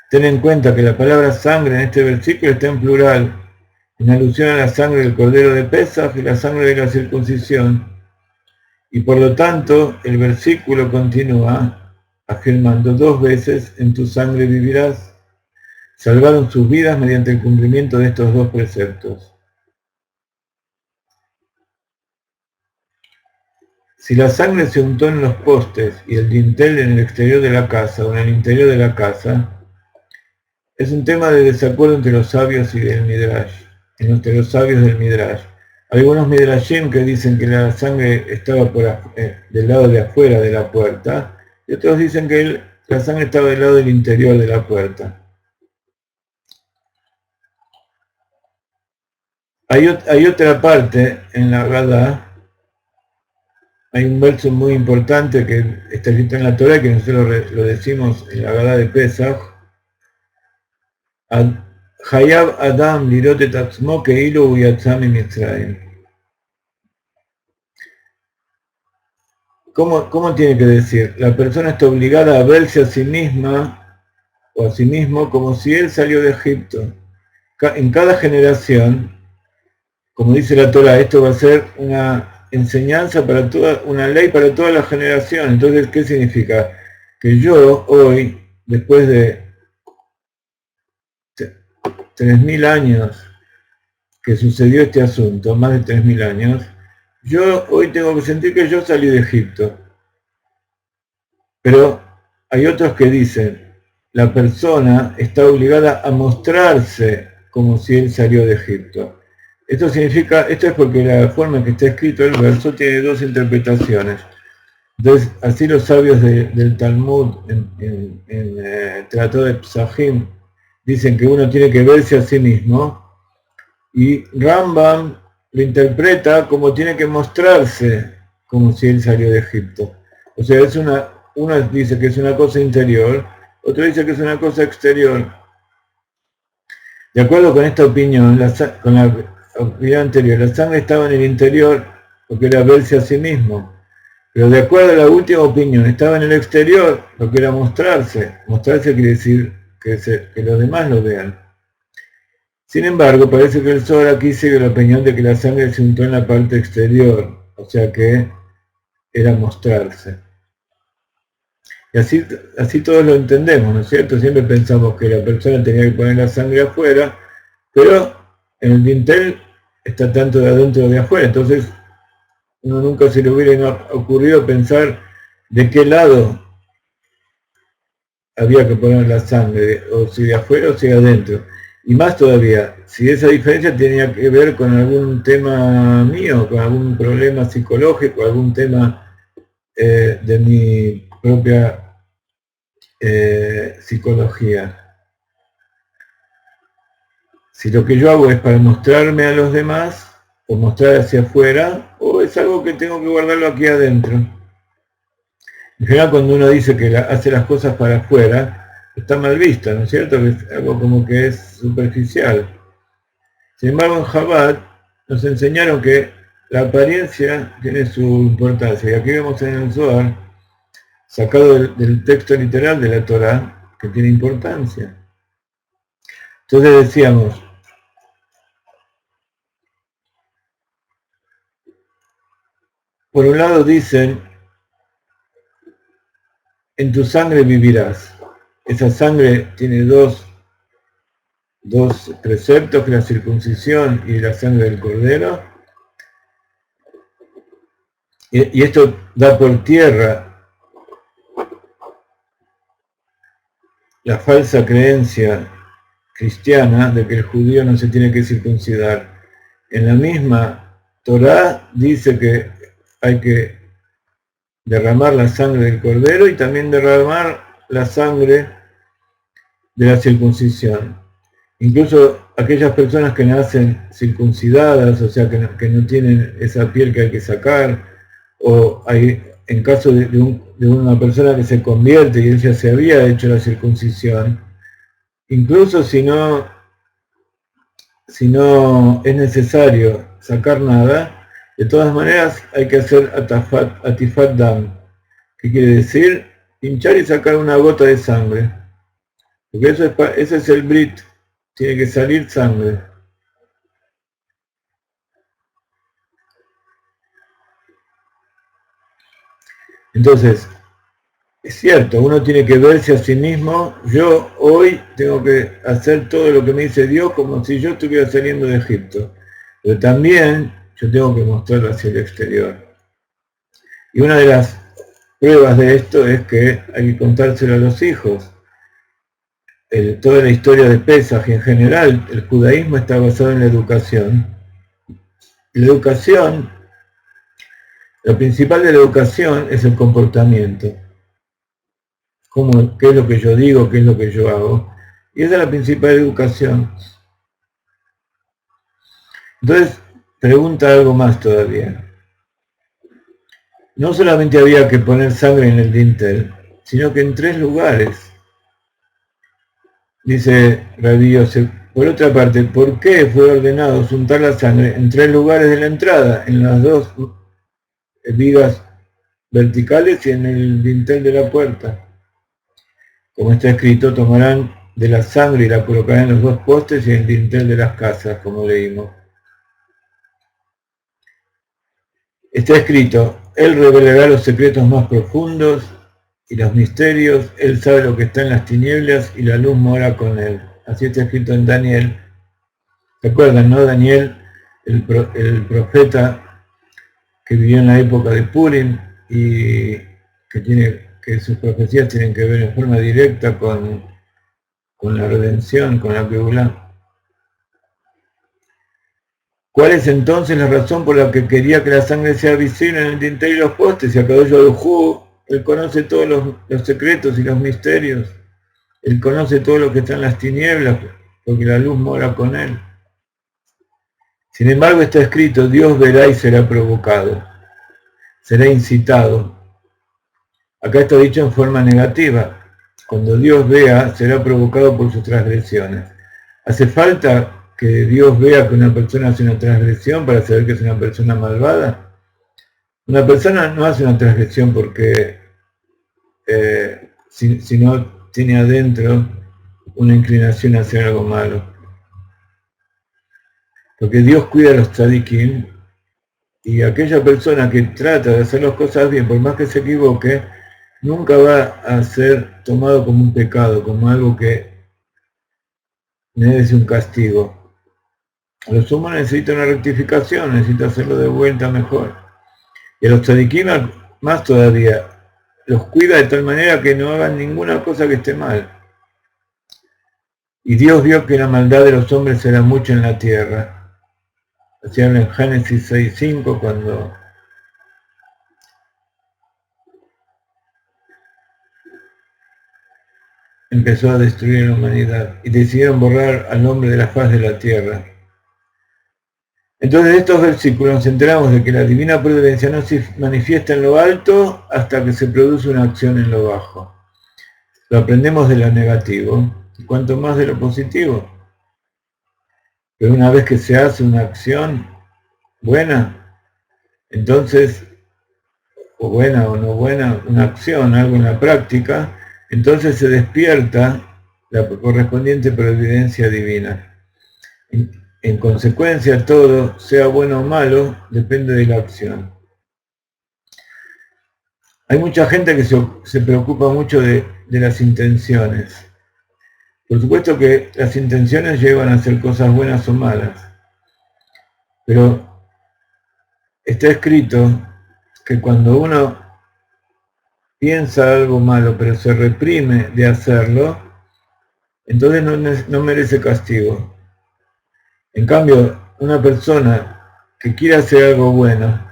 Ten en cuenta que la palabra sangre en este versículo está en plural, en alusión a la sangre del cordero de Pesaj y la sangre de la circuncisión. Y por lo tanto, el versículo continúa afirmando 2 veces, en tu sangre vivirás. Salvaron sus vidas mediante el cumplimiento de estos 2 preceptos. Si la sangre se untó en los postes y el dintel en el exterior de la casa o en el interior de la casa, es un tema de desacuerdo entre los sabios y del Midrash, entre los sabios del Midrash. Algunos Midrashim que dicen que la sangre estaba del lado de afuera de la puerta, y otros dicen que la sangre estaba del lado del interior de la puerta. Hay otra parte en la Haggadah, hay un verso muy importante que está escrito en la Torah, que nosotros lo decimos en la Haggadah de Pesach, Hayab Adam lirot et atzmo ke'ilu yatza miMitzrayim. ¿Cómo tiene que decir? La persona está obligada a verse a sí misma o a sí mismo como si él salió de Egipto. En cada generación, como dice la Torah, esto va a ser una enseñanza para una ley para toda la generación. Entonces, ¿qué significa? Que yo hoy, después de 3.000 años que sucedió este asunto, más de 3.000 años, yo hoy tengo que sentir que yo salí de Egipto. Pero hay otros que dicen, la persona está obligada a mostrarse como si él salió de Egipto. Esto significa, esto es porque la forma en que está escrito el verso tiene dos interpretaciones. Entonces, así los sabios del Talmud, en el Tratado de Psahim, dicen que uno tiene que verse a sí mismo, y Rambam lo interpreta como tiene que mostrarse como si él salió de Egipto. O sea, uno dice que es una cosa interior, otro dice que es una cosa exterior. De acuerdo con esta opinión, con la opinión anterior, la sangre estaba en el interior porque era verse a sí mismo. Pero de acuerdo a la última opinión, estaba en el exterior lo que era mostrarse. Mostrarse quiere decir que los demás lo vean. Sin embargo, parece que el Zohar aquí sigue la opinión de que la sangre se untó en la parte exterior, o sea que era mostrarse. Y así todos lo entendemos, ¿no es cierto? Siempre pensamos que la persona tenía que poner la sangre afuera, pero en el dintel está tanto de adentro como de afuera, entonces uno nunca se le hubiera ocurrido pensar de qué lado había que poner la sangre, o si de afuera o si de adentro. Y más todavía, si esa diferencia tenía que ver con algún tema mío, con algún problema psicológico, algún tema de mi propia psicología. Si lo que yo hago es para mostrarme a los demás, o mostrar hacia afuera, o es algo que tengo que guardarlo aquí adentro. En general, cuando uno dice que hace las cosas para afuera, está mal vista, ¿no es cierto? Es algo como que es superficial. Sin embargo, en Chabad nos enseñaron que la apariencia tiene su importancia. Y aquí vemos en el Zohar, sacado del texto literal de la Torá, que tiene importancia. Entonces decíamos, por un lado dicen, en tu sangre vivirás. Esa sangre tiene dos preceptos, que la circuncisión y la sangre del cordero. Y esto da por tierra la falsa creencia cristiana de que el judío no se tiene que circuncidar. En la misma Torá dice que hay que derramar la sangre del cordero y también derramar la sangre de la circuncisión. Incluso aquellas personas que nacen circuncidadas, o sea que no tienen esa piel que hay que sacar, o en caso de una persona que se convierte y ella se había hecho la circuncisión, incluso si no es necesario sacar nada, de todas maneras hay que hacer atifat dam, que quiere decir pinchar y sacar una gota de sangre, porque ese es el brit, tiene que salir sangre. Entonces, es cierto, uno tiene que verse a sí mismo. Yo hoy tengo que hacer todo lo que me dice Dios como si yo estuviera saliendo de Egipto. Pero también yo tengo que mostrarlo hacia el exterior. Y una de las pruebas de esto es que hay que contárselo a los hijos. Toda la historia de Pesaj y en general el judaísmo está basado en la educación. La educación, lo principal de la educación es el comportamiento. Qué es lo que yo digo, qué es lo que yo hago. Y esa es la principal educación. Entonces, pregunta algo más todavía. No solamente había que poner sangre en el dintel, sino que en 3 lugares. Dice Rabbi Yosef, por otra parte, ¿por qué fue ordenado untar la sangre en 3 lugares de la entrada? En las 2 vigas verticales y en el dintel de la puerta. Como está escrito, tomarán de la sangre y la colocarán en los 2 postes y en el dintel de las casas, como leímos. Está escrito, Él revelará los secretos más profundos y los misterios, Él sabe lo que está en las tinieblas y la luz mora con Él. Así está escrito en Daniel. ¿Se acuerdan, no? Daniel, el profeta que vivió en la época de Purim y que sus profecías tienen que ver en forma directa con con la redención, con la Geulá. ¿Cuál es entonces la razón por la que quería que la sangre sea visible en el dintel y los postes? Y Akadosh Baruj Hu, él conoce todos los secretos y los misterios. Él conoce todo lo que está en las tinieblas, porque la luz mora con él. Sin embargo, está escrito, Dios verá y será provocado, será incitado. Acá está dicho en forma negativa. Cuando Dios vea, será provocado por sus transgresiones. ¿Hace falta que Dios vea que una persona hace una transgresión para saber que es una persona malvada? Una persona no hace una transgresión porque si no tiene adentro una inclinación hacia algo malo. Porque Dios cuida a los tzadikim y aquella persona que trata de hacer las cosas bien, por más que se equivoque, nunca va a ser tomado como un pecado, como algo que merece un castigo. A los humanos necesita una rectificación, necesita hacerlo de vuelta mejor. Y a los tzadikim más todavía, los cuida de tal manera que no hagan ninguna cosa que esté mal. Y Dios vio que la maldad de los hombres era mucho en la tierra. Así habla en Génesis 6:5 cuando empezó a destruir la humanidad y decidieron borrar al hombre de la faz de la tierra. Entonces de estos versículos nos enteramos de que la divina providencia no se manifiesta en lo alto hasta que se produce una acción en lo bajo. Lo aprendemos de lo negativo, y cuanto más de lo positivo. Pero una vez que se hace una acción buena, entonces, o buena o no buena, una acción, algo en la práctica, entonces se despierta la correspondiente providencia divina. En consecuencia, todo, sea bueno o malo, depende de la acción. Hay mucha gente que se preocupa mucho de las intenciones. Por supuesto que las intenciones llevan a hacer cosas buenas o malas, pero está escrito que cuando uno piensa algo malo pero se reprime de hacerlo, entonces no merece castigo. En cambio, una persona que quiere hacer algo bueno,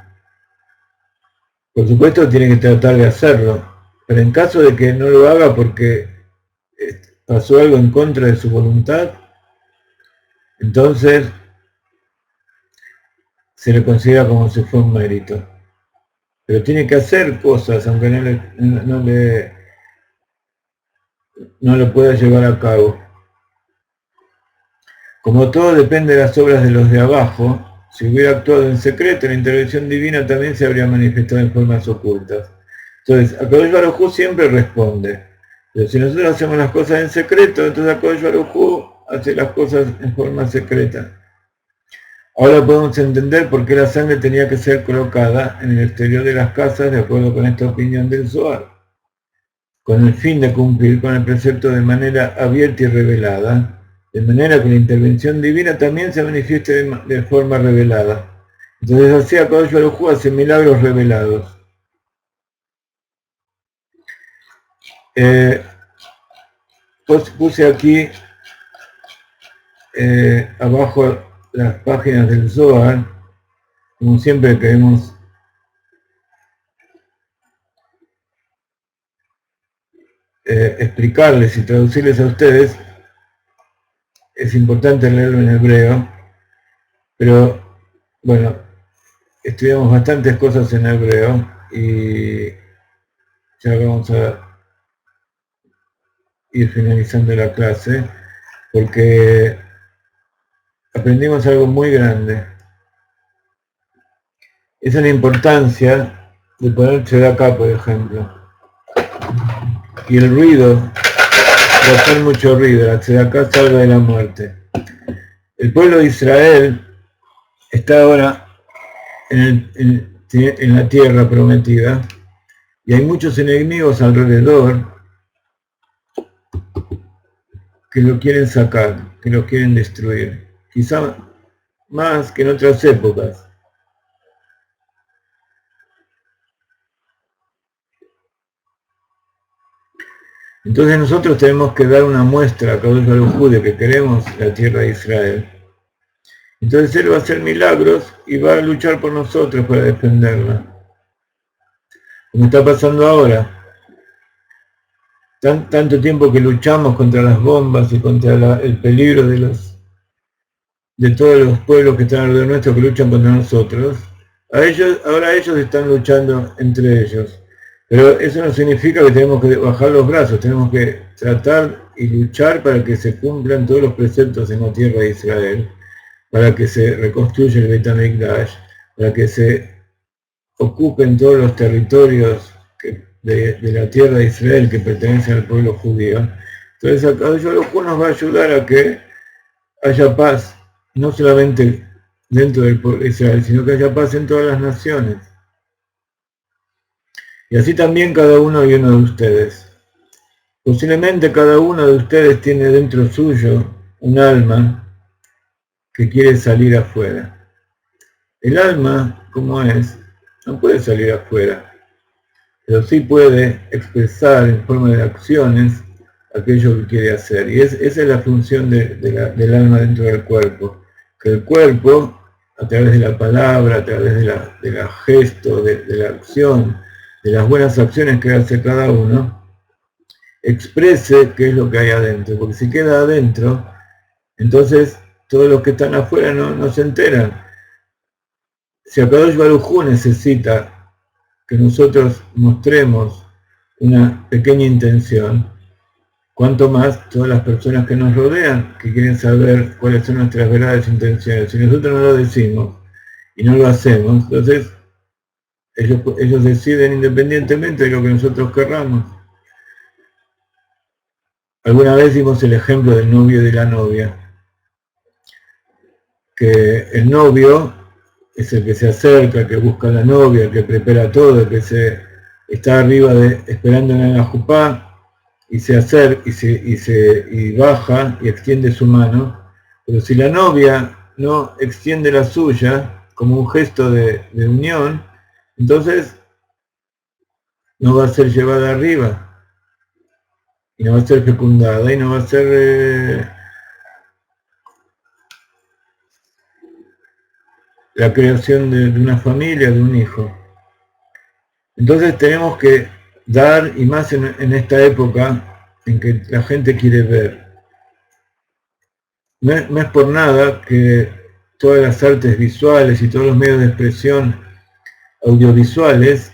por supuesto tiene que tratar de hacerlo, pero en caso de que no lo haga porque pasó algo en contra de su voluntad, entonces se le considera como si fuera un mérito. Pero tiene que hacer cosas, aunque no lo pueda llevar a cabo. Como todo depende de las obras de los de abajo, si hubiera actuado en secreto, la intervención divina también se habría manifestado en formas ocultas. Entonces, Akadosh Baruj Hu siempre responde. Pero si nosotros hacemos las cosas en secreto, entonces Akadosh Baruj Hu hace las cosas en forma secreta. Ahora podemos entender por qué la sangre tenía que ser colocada en el exterior de las casas, de acuerdo con esta opinión del Zohar, con el fin de cumplir con el precepto de manera abierta y revelada, de manera que la intervención divina también se manifieste de forma revelada. Entonces así Akadosh Baruj Hu hace milagros revelados. Puse aquí abajo las páginas del Zohar, como siempre queremos explicarles y traducirles a ustedes. Es importante leerlo en hebreo, pero bueno, estudiamos bastantes cosas en hebreo y ya vamos a ir finalizando la clase porque aprendimos algo muy grande. Esa es la importancia de ponerse de acá, por ejemplo. Y el ruido, de hacer mucho ruido, la tzedakah salva de la muerte. El pueblo de Israel está ahora en la tierra prometida y hay muchos enemigos alrededor que lo quieren sacar, que lo quieren destruir, quizá más que en otras épocas. Entonces nosotros tenemos que dar una muestra a Kadosh Baruj Hu de que queremos la tierra de Israel. Entonces Él va a hacer milagros y va a luchar por nosotros para defenderla. Como está pasando ahora. Tanto tiempo que luchamos contra las bombas y contra el peligro de todos los pueblos que están alrededor nuestro que luchan contra nosotros. Ahora ellos están luchando entre ellos. Pero eso no significa que tenemos que bajar los brazos, tenemos que tratar y luchar para que se cumplan todos los preceptos en la tierra de Israel, para que se reconstruya el Beit HaMikdash, para que se ocupen todos los territorios de la tierra de Israel que pertenecen al pueblo judío. Entonces acá nos va a ayudar a que haya paz, no solamente dentro del pueblo de Israel, sino que haya paz en todas las naciones. Y así también cada uno y uno de ustedes. Posiblemente cada uno de ustedes tiene dentro suyo un alma que quiere salir afuera. El alma, como es, no puede salir afuera, pero sí puede expresar en forma de acciones aquello que quiere hacer. Y esa es la función del alma dentro del cuerpo. Que el cuerpo, a través de la palabra, a través de la gesto, de la acción, de las buenas acciones que hace cada uno, exprese qué es lo que hay adentro. Porque si queda adentro, entonces todos los que están afuera no se enteran. Si Akadosh Baruj Hu necesita que nosotros mostremos una pequeña intención, cuanto más todas las personas que nos rodean, que quieren saber cuáles son nuestras verdaderas intenciones. Si nosotros no lo decimos y no lo hacemos, entonces ellos deciden independientemente de lo que nosotros querramos. Alguna vez dimos el ejemplo del novio y de la novia, que el novio es el que se acerca, que busca a la novia, el que prepara todo, el que está arriba esperándola en la jupá, y se acerca y baja y extiende su mano. Pero si la novia no extiende la suya como un gesto de unión, entonces no va a ser llevada arriba, y no va a ser fecundada, y no va a ser la creación de una familia, de un hijo. Entonces tenemos que dar, y más en esta época en que la gente quiere ver. No es por nada que todas las artes visuales y todos los medios de expresión audiovisuales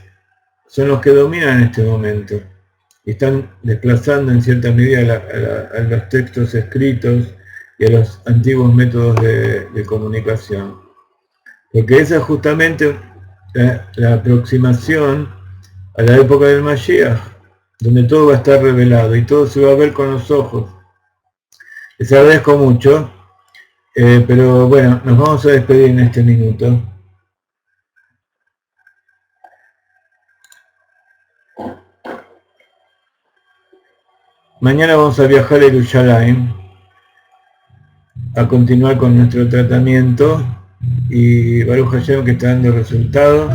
son los que dominan en este momento. Y están desplazando en cierta medida a los textos escritos y a los antiguos métodos de comunicación. Porque esa es justamente la aproximación a la época del Mashiach, donde todo va a estar revelado y todo se va a ver con los ojos. Les agradezco mucho, pero bueno, nos vamos a despedir en este minuto. Mañana vamos a viajar a Jerusalén a continuar con nuestro tratamiento y Baruch Hashem que está dando resultados.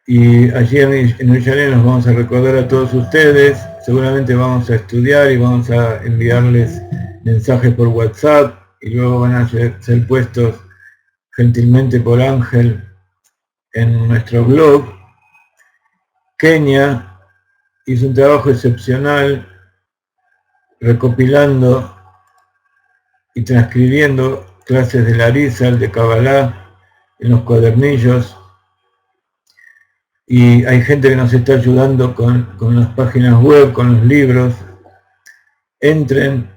Y allí en Jerusalén nos vamos a recordar a todos ustedes, seguramente vamos a estudiar y vamos a enviarles mensajes por WhatsApp y luego van a ser puestos gentilmente por Ángel en nuestro blog. Kenia hizo un trabajo excepcional recopilando y transcribiendo clases de Larizal, de Kabbalah, en los cuadernillos. Y hay gente que nos está ayudando con las páginas web, con los libros. Entren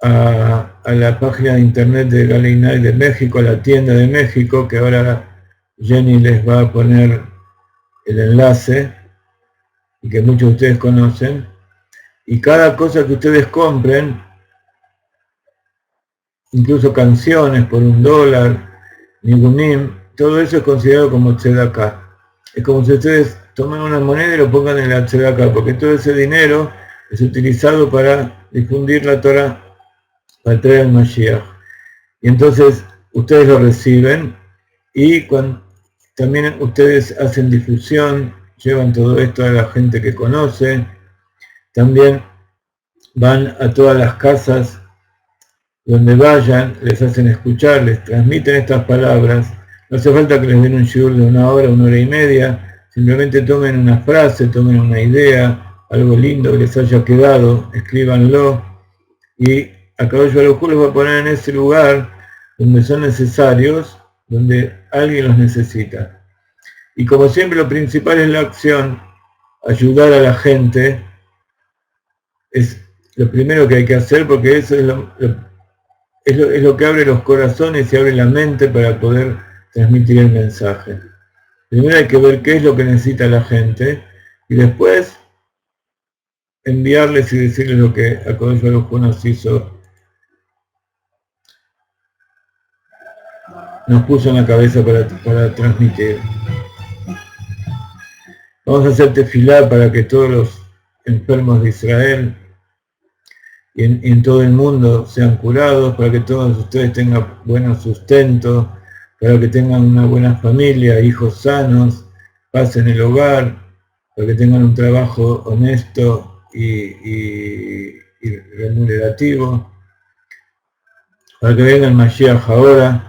a la página de internet de Galinay de México, a la tienda de México, que ahora Jenny les va a poner el enlace, y que muchos de ustedes conocen. Y cada cosa que ustedes compren, incluso canciones por $1, nigunim, todo eso es considerado como tzedakah. Es como si ustedes tomen una moneda y lo pongan en la tzedakah, porque todo ese dinero es utilizado para difundir la Torah, para traer al Mashiach. Y entonces ustedes lo reciben y también ustedes hacen difusión, llevan todo esto a la gente que conoce, También van a todas las casas donde vayan, les hacen escuchar, les transmiten estas palabras. No hace falta que les den un shiur de 1 hora, 1 hora y media, simplemente tomen una frase, tomen una idea, algo lindo que les haya quedado, escríbanlo, y Akadosh Baruj Hu los va a poner en ese lugar donde son necesarios, donde alguien los necesita. Y como siempre, lo principal es la acción, ayudar a la gente, es lo primero que hay que hacer, porque eso es lo que abre los corazones y abre la mente para poder transmitir el mensaje. Primero hay que ver qué es lo que necesita la gente, y después enviarles y decirles lo que Akadosh Baruj Hu nos puso en la cabeza para transmitir. Vamos a hacer tefilá para que todos los enfermos de Israel y en todo el mundo sean curados, para que todos ustedes tengan buen sustento, para que tengan una buena familia, hijos sanos, paz en el hogar, para que tengan un trabajo honesto y remunerativo, para que venga el Mashiach ahora.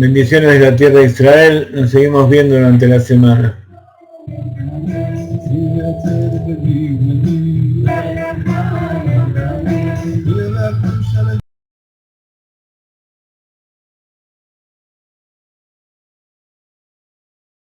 Bendiciones de la tierra de Israel, nos seguimos viendo durante la semana.